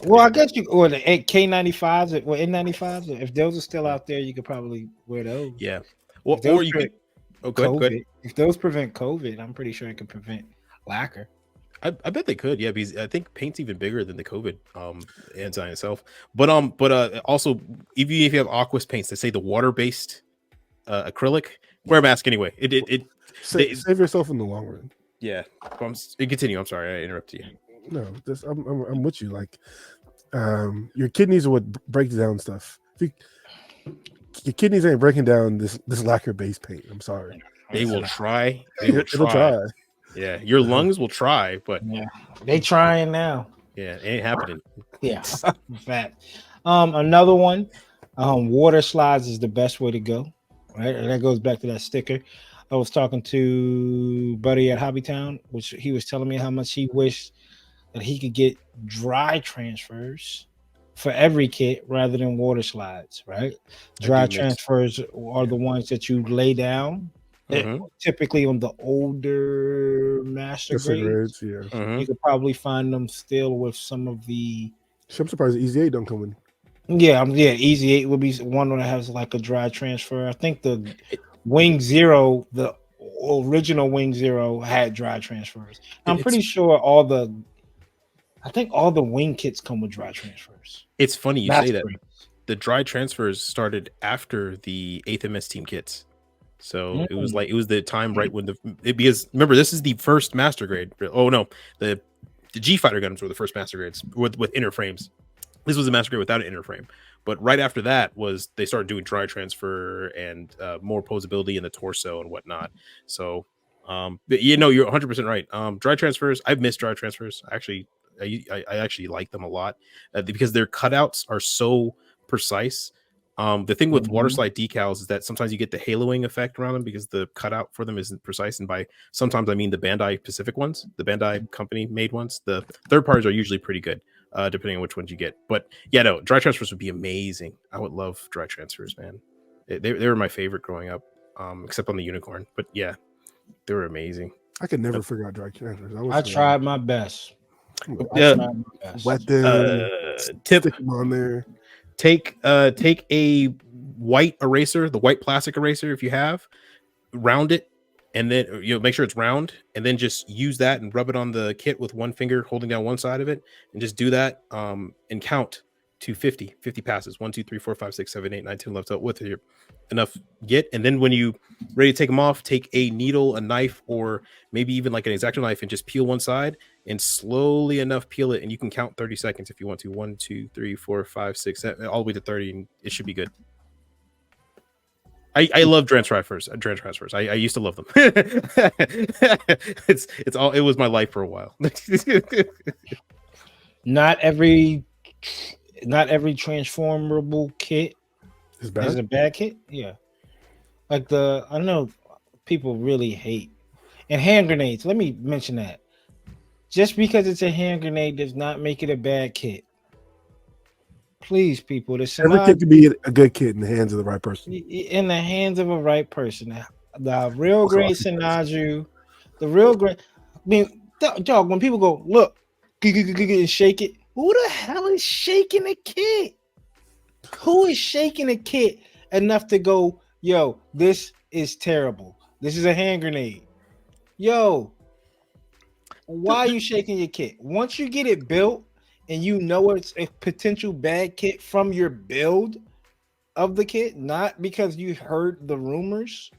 Well, I guess or the K95s or N95s. If those are still out there, you could probably wear those. Yeah. Well, or you could. Oh, go ahead. If those prevent COVID, I'm pretty sure it could prevent lacquer. I bet they could, yeah, because I think paint's even bigger than the COVID enzyme itself. But also, even if you have aqueous paints, they say the water-based acrylic, wear a mask anyway. Save yourself in the long run. Yeah. Continue. I'm sorry, I interrupted you. No, I'm with you. Like, your kidneys are what breaks down stuff. Your kidneys ain't breaking down this lacquer-based paint. I'm sorry. They will try. It'll try. Yeah, your lungs will try, but they trying now. Yeah, it ain't happening. Yeah, in fact. Another one, water slides is the best way to go. Right, and that goes back to that sticker. I was talking to Buddy at Hobbytown, which he was telling me how much he wished that he could get dry transfers for every kit rather than water slides. Right, dry transfers are the ones that you lay down. Typically on the older master grades, you could probably find them still with some of the. I'm surprised Easy 8 don't come in. Yeah, Easy 8 would be one that has like a dry transfer. I think the Wing Zero, the original Wing Zero, had dry transfers. I'm pretty sure all the wing kits come with dry transfers. It's funny you say that. The dry transfers started after the 8th MS Team kits. So it was the time right when because remember, this is the first master grade. Oh no, the G fighter guns were the first master grades with inner frames. This was a master grade without an inner frame. But right after that was they started doing dry transfer and more posability in the torso and whatnot. So you're 100% right. Dry transfers, I've missed dry transfers. Actually, I actually like them a lot because their cutouts are so precise. The thing with water slide decals is that sometimes you get the haloing effect around them because the cutout for them isn't precise. And by sometimes I mean the Bandai Pacific ones, the Bandai company made ones. The third parties are usually pretty good, depending on which ones you get. But yeah, no, dry transfers would be amazing. I would love dry transfers, man. They were my favorite growing up, except on the unicorn. But yeah, they were amazing. I could never figure out dry transfers. I tried my best. Yeah. Wet them, Tip: stick them on there. take a white eraser, the white plastic eraser if you have, round it, and then make sure it's round, and then just use that and rub it on the kit with one finger holding down one side of it, and just do that and count to 50 passes. 1 2 3 4 5 6 7 8 9 10 left out with your enough get. And then when you ready to take them off, take a needle, a knife, or maybe even like an X-Acto knife, and just peel one side and slowly enough peel it, and you can count 30 seconds if you want to. 1 2 3 4 5 6 7, all the way to 30, and it should be good. I love dry transfers. I used to love them. It was my life for a while. Not every transformable kit is a bad kit. Yeah, like I know people really hate and hand grenades. Let me mention that just because it's a hand grenade does not make it a bad kit. Please, people, every kid can be a good kid in the hands of the right person. In the hands of a right person. The real great Sinaju, the real great. I mean, dog. When people go look, and shake it, who the hell is shaking a kit? Who is shaking a kit enough to go, yo, this is terrible. This is a hand grenade. Yo, why are you shaking your kit? Once you get it built and you know it's a potential bad kit from your build of the kit, not because you heard the rumors,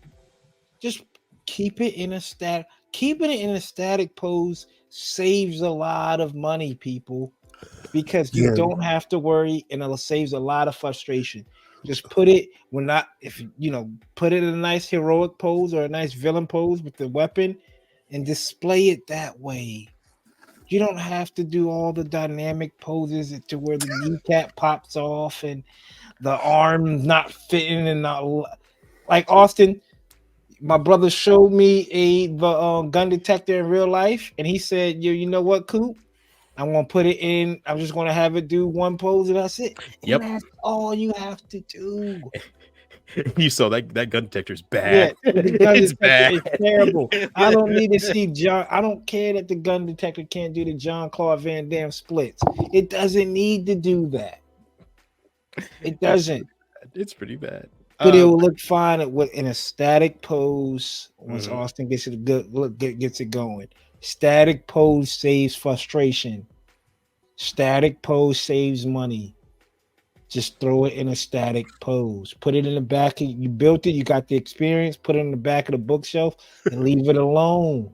just keep it in a static. Keeping it in a static pose saves a lot of money, people, because you don't have to worry, and it saves a lot of frustration. Just put it put it in a nice heroic pose or a nice villain pose with the weapon and display it that way. You don't have to do all the dynamic poses to where the kneecap pops off and the arm not fitting and not like Austin. My brother showed me the gun detector in real life, and he said, "You know what, Coop? I'm gonna put it in. I'm just gonna have it do one pose, and that's it. And that's all you have to do." You saw that gun detector's bad. Yeah, the gun it's bad. It's terrible. I don't need to see John. I don't care that the gun detector can't do the Jean-Claude Van Damme splits. It doesn't need to do that. It doesn't. It's pretty bad. But it will look fine in a static pose once Austin gets it gets it going. Static pose saves frustration. Static pose saves money. Just throw it in a static pose. Put it in the back. You built it. You got the experience. Put it in the back of the bookshelf and leave it alone.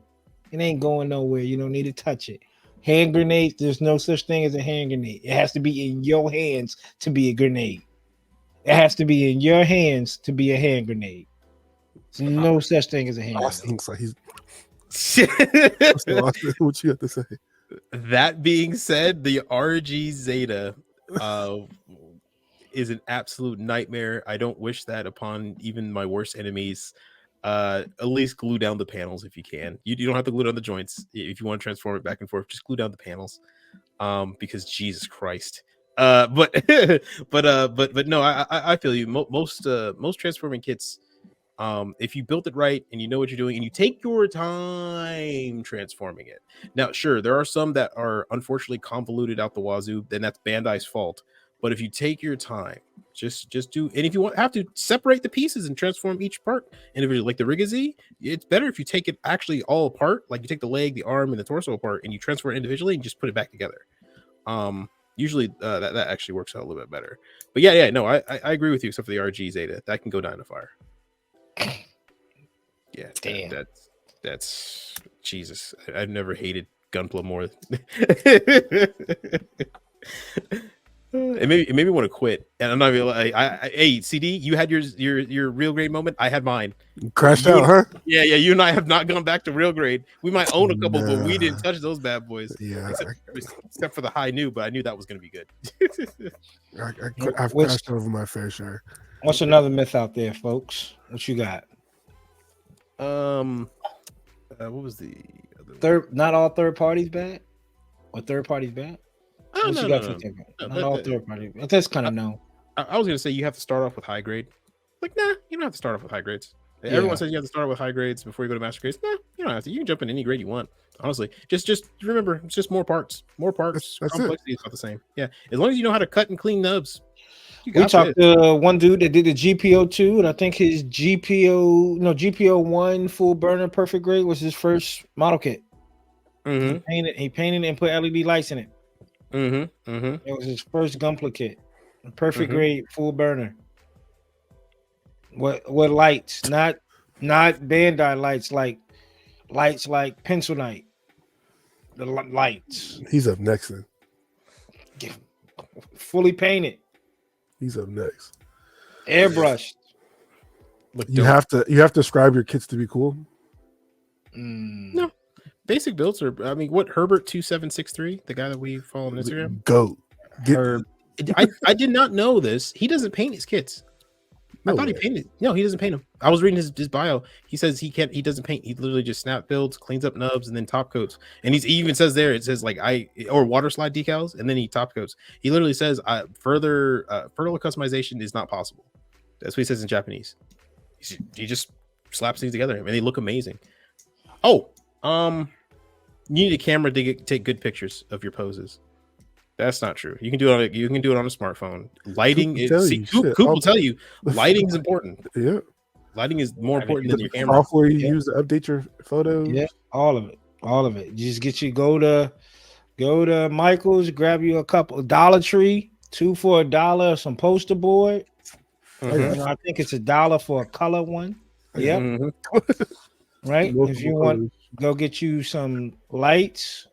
It ain't going nowhere. You don't need to touch it. Hand grenades. There's no such thing as a hand grenade. It has to be in your hands to be a grenade. It has to be in your hands to be a hand grenade. There's no such thing as a hand grenade. Like he's... What you have to say? That being said, the RG Zeta is an absolute nightmare. I don't wish that upon even my worst enemies. At least glue down the panels if you can. You don't have to glue down the joints. If you want to transform it back and forth, just glue down the panels. Because Jesus Christ. But no, I feel you. Most transforming kits, if you built it right and you know what you're doing and you take your time transforming it. Now, sure, there are some that are unfortunately convoluted out the wazoo, then that's Bandai's fault. But if you take your time, just do, and if you have to separate the pieces and transform each part individually, like the Rigazee, it's better if you take it actually all apart, like you take the leg, the arm, and the torso apart, and you transfer it individually and just put it back together. Usually that actually works out a little bit better. But yeah, no, I agree with you, except for the RG Zeta. That can go down in a fire. Yeah, damn. That's Jesus. I've never hated gunpla more. It made me want to quit. And I'm not gonna lie, hey, CD, you had your real grade moment. I had mine. Crashed You out, and, huh? yeah, you and I have not gone back to real grade. We might own a couple, but we Nah. didn't touch those bad boys. Yeah, Except for the high new, but I knew that was going to be good. I've crashed over my fair share. What's another myth out there, folks? What you got? What was the other Third, not all third parties bad, or third parties bad. Oh, What no, you no, got no, for thinking? no, Not all third parties. That's kind of known. I was going to say you have to start off with high grade. Like, nah, you don't have to start off with high grades. Yeah. Everyone says you have to start with high grades before you go to master grades. Nah, you don't have to. You can jump in any grade you want. Honestly, just remember, it's just more parts. More parts. That's Complexity is about the same. Yeah, as long as you know how to cut and clean nubs. We talked to one dude that did the GPO2, and I think his GPO1 full burner perfect grade was his first model kit. Mm-hmm. He painted and put LED lights in it. Mm-hmm. It was his first gunpla kit. Perfect grade full burner. What lights? Not Bandai lights, like pencil night. The lights. He's up next then. Fully painted. He's up next. Airbrushed. You have to describe your kits to be cool. No. Basic builds are, I mean, what Herbert 2763, the guy that we follow on Instagram? Goat. I did not know this. He doesn't paint his kits. I thought he painted. No, he doesn't paint them. I was reading his bio. He says he doesn't paint. He literally just snap builds, cleans up nubs, and then top coats. And he even says there, it says like or water slide decals, and then he top coats. He literally says further customization is not possible. That's what he says in Japanese. He just slaps things together and they look amazing. Oh, you need a camera to take good pictures of your poses. That's not true. You can do it. You can do it on a smartphone. Lighting is. Coop will tell you. Lighting is important. Yeah, lighting is more important than your camera. Software you use to update your photos. Yeah, all of it. Just get you go to Michael's, grab you a couple Dollar Tree, 2 for $1, some poster board. I think it's $1 for a color one. Yep. Right. If you want, go get you some lights.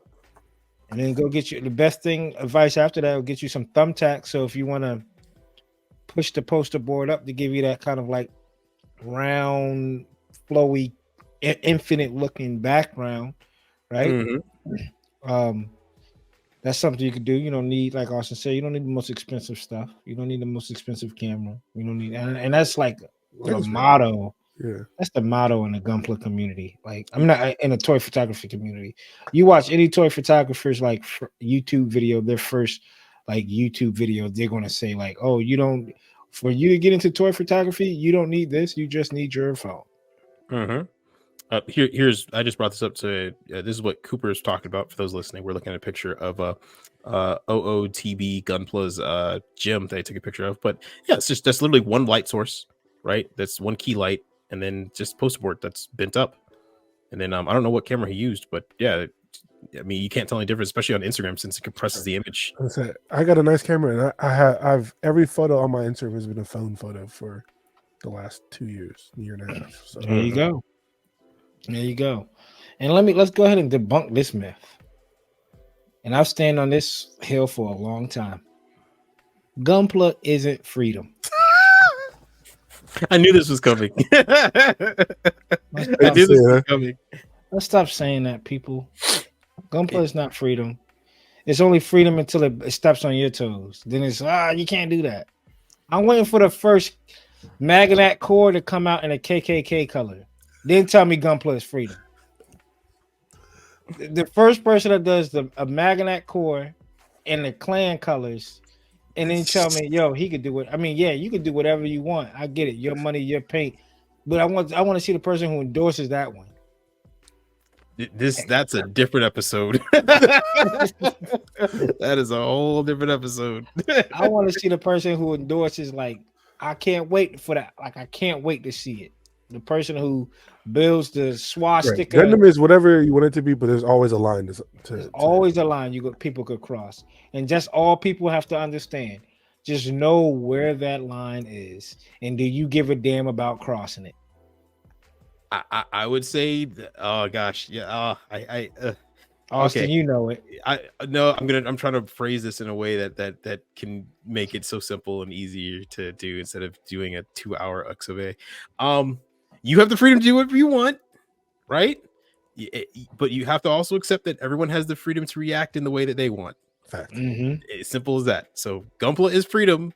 And then go get you the best advice after that will get you some thumbtacks. So if you want to push the poster board up to give you that kind of like round, flowy, infinite looking background, right? That's something you could do. You don't need, like Austin said, you don't need the most expensive stuff. You don't need the most expensive camera. You don't need, and that's like the motto. Yeah, that's the motto in the gunpla community. Like, I'm not in a toy photography community. You watch any toy photographers like YouTube video, their first like YouTube video, they're gonna say like, "Oh, you don't. For you to get into toy photography, you don't need this. You just need your phone." Here's I just brought this up to this is what Cooper's talking about for those listening. We're looking at a picture of OOTB Gunpla's gym that I took a picture of. But yeah, it's just that's literally one light source, right? That's one key light. And then just poster board that's bent up. And then I don't know what camera he used, but yeah, I mean, you can't tell any difference, especially on Instagram since it compresses the image. I got a nice camera, and I've every photo on my Instagram has been a phone photo for the last 2 years, year and a half. So there you go. There you go. And let's go ahead and debunk this myth. And I've stand on this hill for a long time. Gunpla isn't freedom. I knew this was coming. Let's stop saying that, people. Gunpla is not freedom. It's only freedom until it steps on your toes. Then it's you can't do that. I'm waiting for the first Magnat core to come out in a KKK color. Then tell me Gunpla is freedom. The first person that does a Magnat core in the clan colors. And then tell me, yo, he could do it. I mean, yeah, you can do whatever you want. I get it. Your money, your paint. But I want to see the person who endorses that one. That's a different episode. That is a whole different episode. I want to see the person who endorses, like, I can't wait for that. Like, I can't wait to see it. The person who builds the swastika. Right. Gundam is whatever you want it to be, but there's always a line there's always a line people could cross. And just all people have to understand. Just know where that line is. And do you give a damn about crossing it? I would say, oh gosh, yeah. Austin, Okay. you know it. I'm trying to phrase this in a way that can make it so simple and easier to do instead of doing a 2-hour Uxabe. You have the freedom to do whatever you want, right? But you have to also accept that everyone has the freedom to react in the way that they want. Fact. As simple as that. So Gunpla is freedom.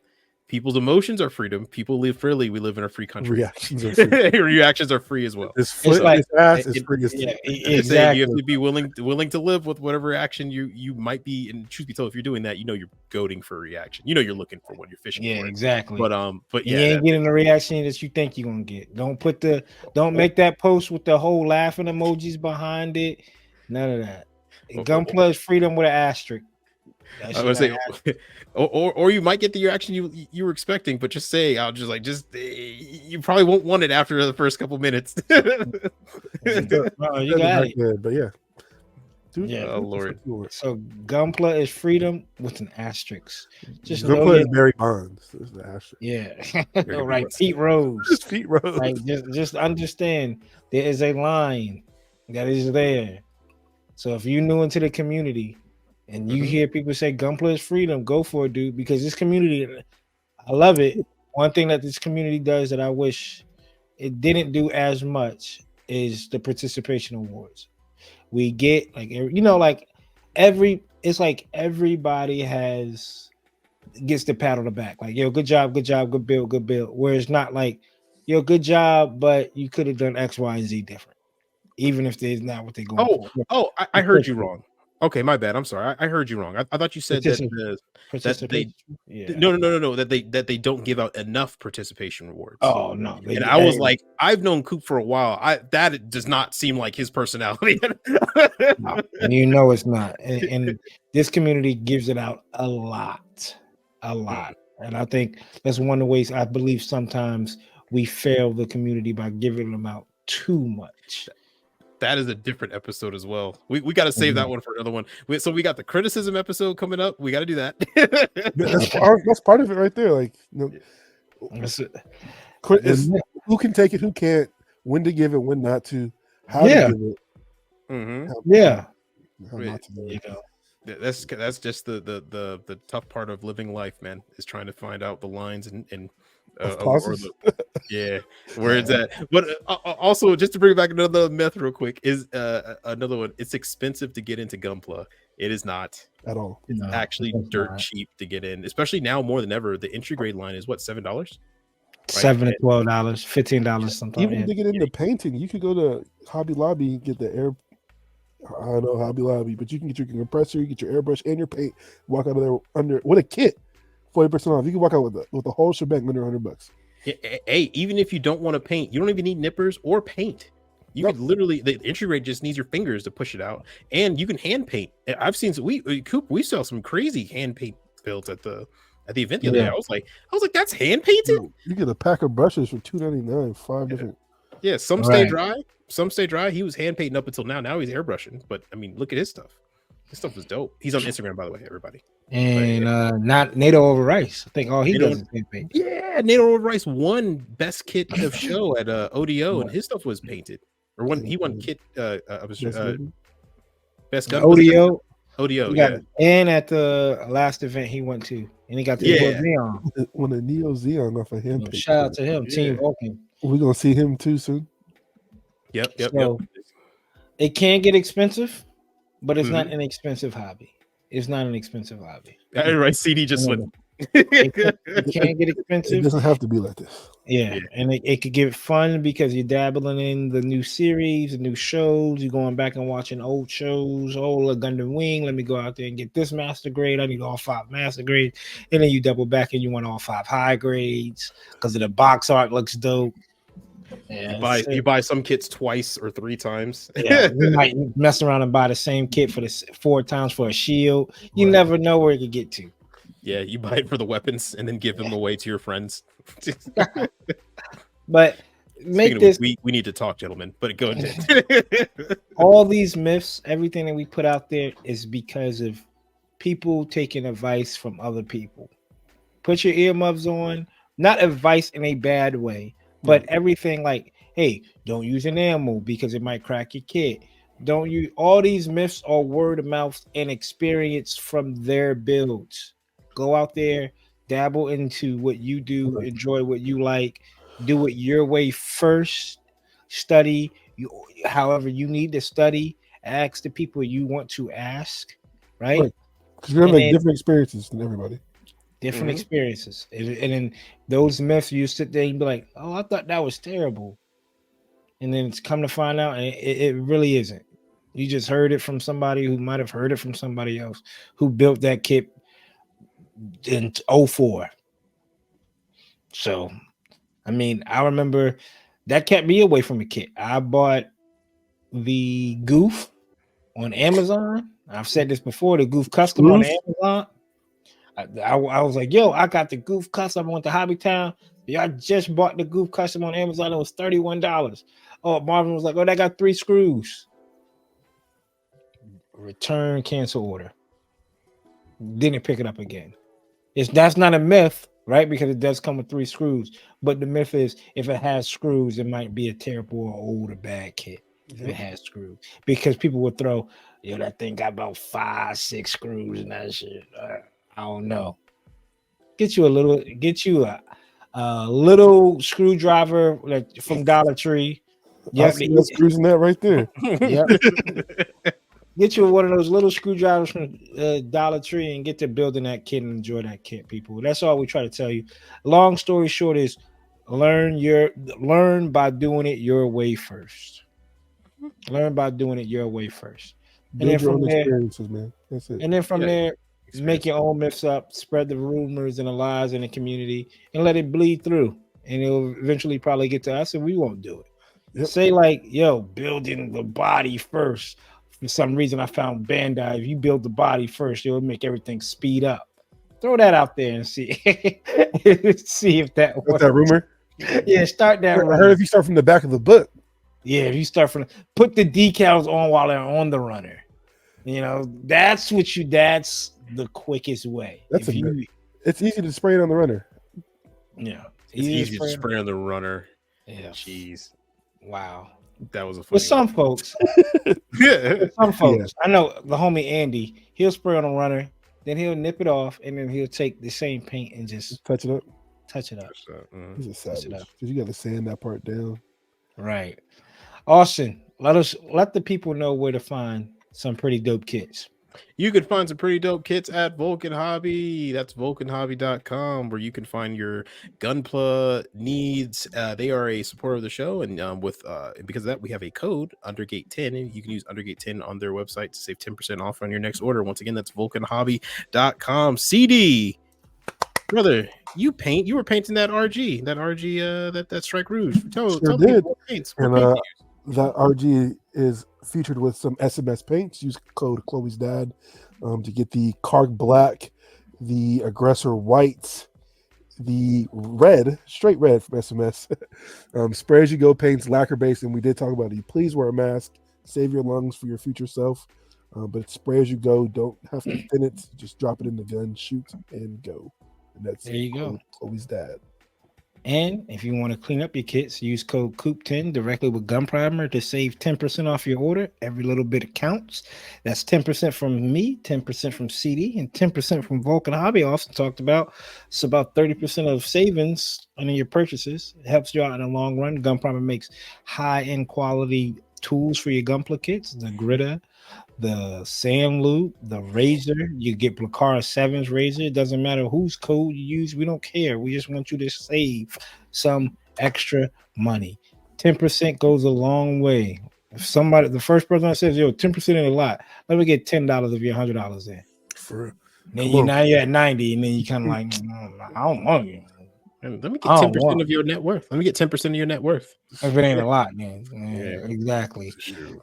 People's emotions are freedom. People live freely. We live in a free country. Reactions are free. Reactions are free as well. This foot in his ass is free as Yeah, I'm just saying, you have exactly. to be willing to live with whatever action you might be. And truth be told, if you're doing that, you're goading for a reaction. You're looking for one. You're fishing for it. Exactly. But you yeah, ain't getting the reaction that you think you're gonna get. Don't make that post with the whole laughing emojis behind it. None of that. Gunpla is freedom with an asterisk. I would say, or you might get the reaction you were expecting, but just say, you probably won't want it after the first couple minutes. You got it. But yeah. Dude, oh Lord. So Gunpla is freedom with an asterisk. Just Gunpla is Barry Bonds. There's the asterisk. Yeah. Right. Pete Rose. Pete Rose. Right. Just understand there is a line that is there. So if you're new into the community and you hear people say Gunpla is freedom, go for it, dude. Because this community, I love it. One thing that this community does that I wish it didn't do as much is the participation awards. We get it's like everybody gets the pat on the back. Like, yo, good job, good build. Where it's not like, yo, good job, but you could have done X, Y, and Z different. Even if there's not what they're going for. I heard you wrong. Okay, my bad. I'm sorry. I heard you wrong. I thought you said that they don't give out enough participation rewards. Oh no! And I was like, I've known Coop for a while. That does not seem like his personality. No, and it's not. And this community gives it out a lot. And I think that's one of the ways I believe sometimes we fail the community by giving them out too much. That is a different episode as well. We got to save that one for another one. So we got the criticism episode coming up. We got to do that. That's part of it right there. Like, who can take it, who can't, when to give it, when not to, how to give it. How not to give it. That's just the tough part of living life, man. Is trying to find out the lines and where it's at. But also, just to bring back another myth real quick, is another one. It's expensive to get into Gunpla. It is not at all. It's actually dirt cheap to get in, especially now more than ever. The entry grade line is what, $7? $7 to $12, $15 sometimes. Even to get into painting, you could go to Hobby Lobby and get the air. I don't know Hobby Lobby, but you can get your compressor, you get your airbrush and your paint. Walk out of there under with a kit, 40% off. You can walk out with the whole shebang under $100. Hey, even if you don't want to paint, you don't even need nippers or paint. You could literally, the entry rate just needs your fingers to push it out, and you can hand paint. I've seen we saw some crazy hand paint builds at the event the other day. I was like, that's hand painted. You get a pack of brushes for $2.99, 5 different. Yeah, some stay dry. Some stay dry. He was hand painting up until now. Now he's airbrushing. But I mean, look at his stuff. His stuff was dope. He's on Instagram, by the way, everybody. And not NATO over Rice. I think all he does is hand paint. Yeah, NATO over Rice won best kit of show at ODO, and his stuff was painted. Or he won kit. Best gun. ODO. Yeah. And at the last event he went to, and he got the Neo Xeon. When a Neo Xeon off of him. Shout out to him, Team Vulcan. We're gonna see him too soon. Yep. It can get expensive, but it's not an expensive hobby. It's not an expensive hobby. Right, CD just went. It can get expensive. It doesn't have to be like this. Yeah. And it could get fun because you're dabbling in the new series, the new shows. You're going back and watching old shows. Oh, Gundam Wing. Let me go out there and get this master grade. I need all 5 master grades. And then you double back and you want all 5 high grades because of the box art looks dope. Yeah, you buy some kits twice or 3 times. Yeah, you might mess around and buy the same kit for 4 times for a shield. You never know where it could get to. Yeah, you buy it for the weapons and then give them away to your friends. But make this. We need to talk, gentlemen. But go ahead. All these myths, everything that we put out there is because of people taking advice from other people. Put your earmuffs on. Not advice in a bad way. But everything like, hey, don't use an ammo because it might crack your kit. Don't you? All these myths are word of mouth and experience from their builds. Go out there, dabble into what you do, Right. enjoy what you like, do it your way first. Study you, however you need to study. Ask the people you want to ask, right? Right. Because you're And gonna have like then different experiences than everybody. different Hmm. experiences, and then those myths you sit there and be like, "Oh, I thought that was terrible," and then it's come to find out, and it really isn't. You just heard it from somebody who might have heard it from somebody else who built that kit in '04. So, I mean, I remember that kept me away from a kit. I bought the Goof on Amazon. I've said this before, the Goof Custom on Screws. Amazon. I was like, yo, I got the Goof Custom. I went to Hobby Town. Yo, I just bought the Goof Custom on Amazon. It was $31. Oh, Marvin was like, oh, that got 3 screws. Return, cancel order. Didn't pick it up again. That's not a myth, right? Because it does come with 3 screws. But the myth is if it has screws, it might be a terrible or old or bad kit. If it Yep. has screws, because people would throw, yo, that thing got about 5, 6 screws and that shit. I don't know. Get you a little screwdriver like from Dollar Tree. I Yep, see that screws in that right there. yep. Get you one of those little screwdrivers from Dollar Tree and get to building that kit and enjoy that kit, people. That's all we try to tell you. Long story short is learn by doing it your way first. Learn by doing it your way first, and then Build your from own there, experiences, man. That's it. Yeah, make experience. your own myths up, spread the rumors and the lies in the community, and let it bleed through. And it'll eventually probably get to us, and we won't do it. Yep. Say like, yo, building the body first. For some reason, I found Bandai. If you build the body first, it'll make everything speed up. Throw that out there and see see if that Got that works. rumor? Yeah, start that I heard rumor. if you start from the back of the book, Yeah, if you start from put the decals on while they're on the runner. That's the quickest way. that's If a myth. you It's easy to spray it on the runner. yeah, It's easy to spray. spray on the runner. Yeah. Jeez, Wow. that was a With funny some one. folks, Yeah. I know the homie Andy, he'll spray on a runner, then he'll nip it off, and then he'll take the same paint and just Touch it up. touch it up. He's a Touch it savage. up. Because you got to sand that part down. Right. Austin, let the people know where to find some pretty dope kits. You can find some pretty dope kits at Vulcan Hobby. That's vulcanhobby.com, where you can find your gunpla needs. They are a supporter of the show, and because of that, we have a code Undergate 10, and you can use Undergate 10 on their website to save 10% off on your next order. Once again, that's vulcanhobby.com. CD, brother, you were painting that RG, that Strike Rouge. Tell Sure the did. people what paints. And What paint that RG is featured with some SMS paints. Use code Chloe's Dad to get the Karg Black, the Aggressor White, the red, straight red from SMS. Spray as you go paints, lacquer base, and we did talk about it. Please wear a mask. Save your lungs for your future self. But it's spray as you go. Don't have to thin it. Just drop it in the gun, shoot, and go. And that's There you go. Chloe's Dad. And if you want to clean up your kits, use code COOP10 directly with Gun Primer to save 10% off your order. Every little bit counts. That's 10% from me, 10% from CD, and 10% from Vulcan Hobby. Also talked about it's about 30% of savings on your purchases. It helps you out in the long run. Gun Primer makes high-end quality tools for your gunpla kits, the gritter, the Sam Loop, the razor. You get Blacara 7's razor. It doesn't matter whose code you use. We don't care. We just want you to save some extra money. 10% goes a long way. If the first person that says, yo, 10% ain't a lot, let me get $10 of your $100 in. Now you're at 90, and then you kind of like, I don't want you. Let me get 10% of your net worth. Let me get 10% of your net worth. If it ain't a lot, man. Yeah, exactly. Sure.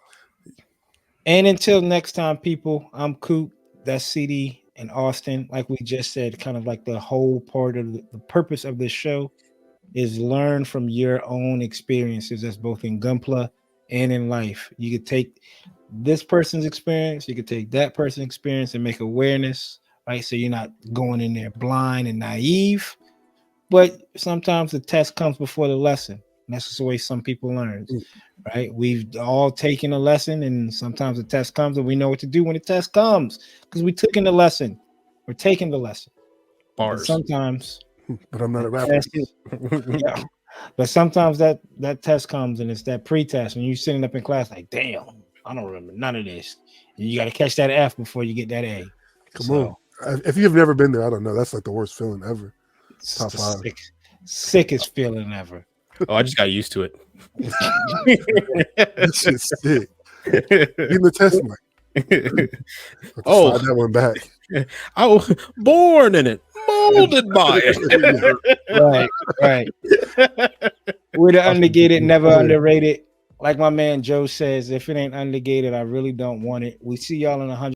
And until next time, people, I'm Coop. That's CD and Austin. Like we just said, kind of like the whole part of the purpose of this show is learn from your own experiences. That's both in gunpla and in life. You could take this person's experience, you could take that person's experience and make awareness, right? So you're not going in there blind and naive. But sometimes the test comes before the lesson. And that's just the way some people learn, Mm. right? We've all taken a lesson, and sometimes the test comes, and we know what to do when the test comes because we took in the lesson. We're taking the lesson. But Bars. sometimes, But I'm not a rapper. yeah. But sometimes that test comes, and it's that pre-test when you're sitting up in class, like, damn, I don't remember none of this. And you got to catch that F before you get that A. Come on. If you've never been there, I don't know. That's like the worst feeling ever. It's Top the five. sickest feeling ever. Oh, I just got used to it. This shit's sick. Even the test mic. Oh. Slide that one back. I was born in it, molded by it. Right. We're the undergated, never underrated. Like my man Joe says, if it ain't undergated, I really don't want it. We see y'all in 100.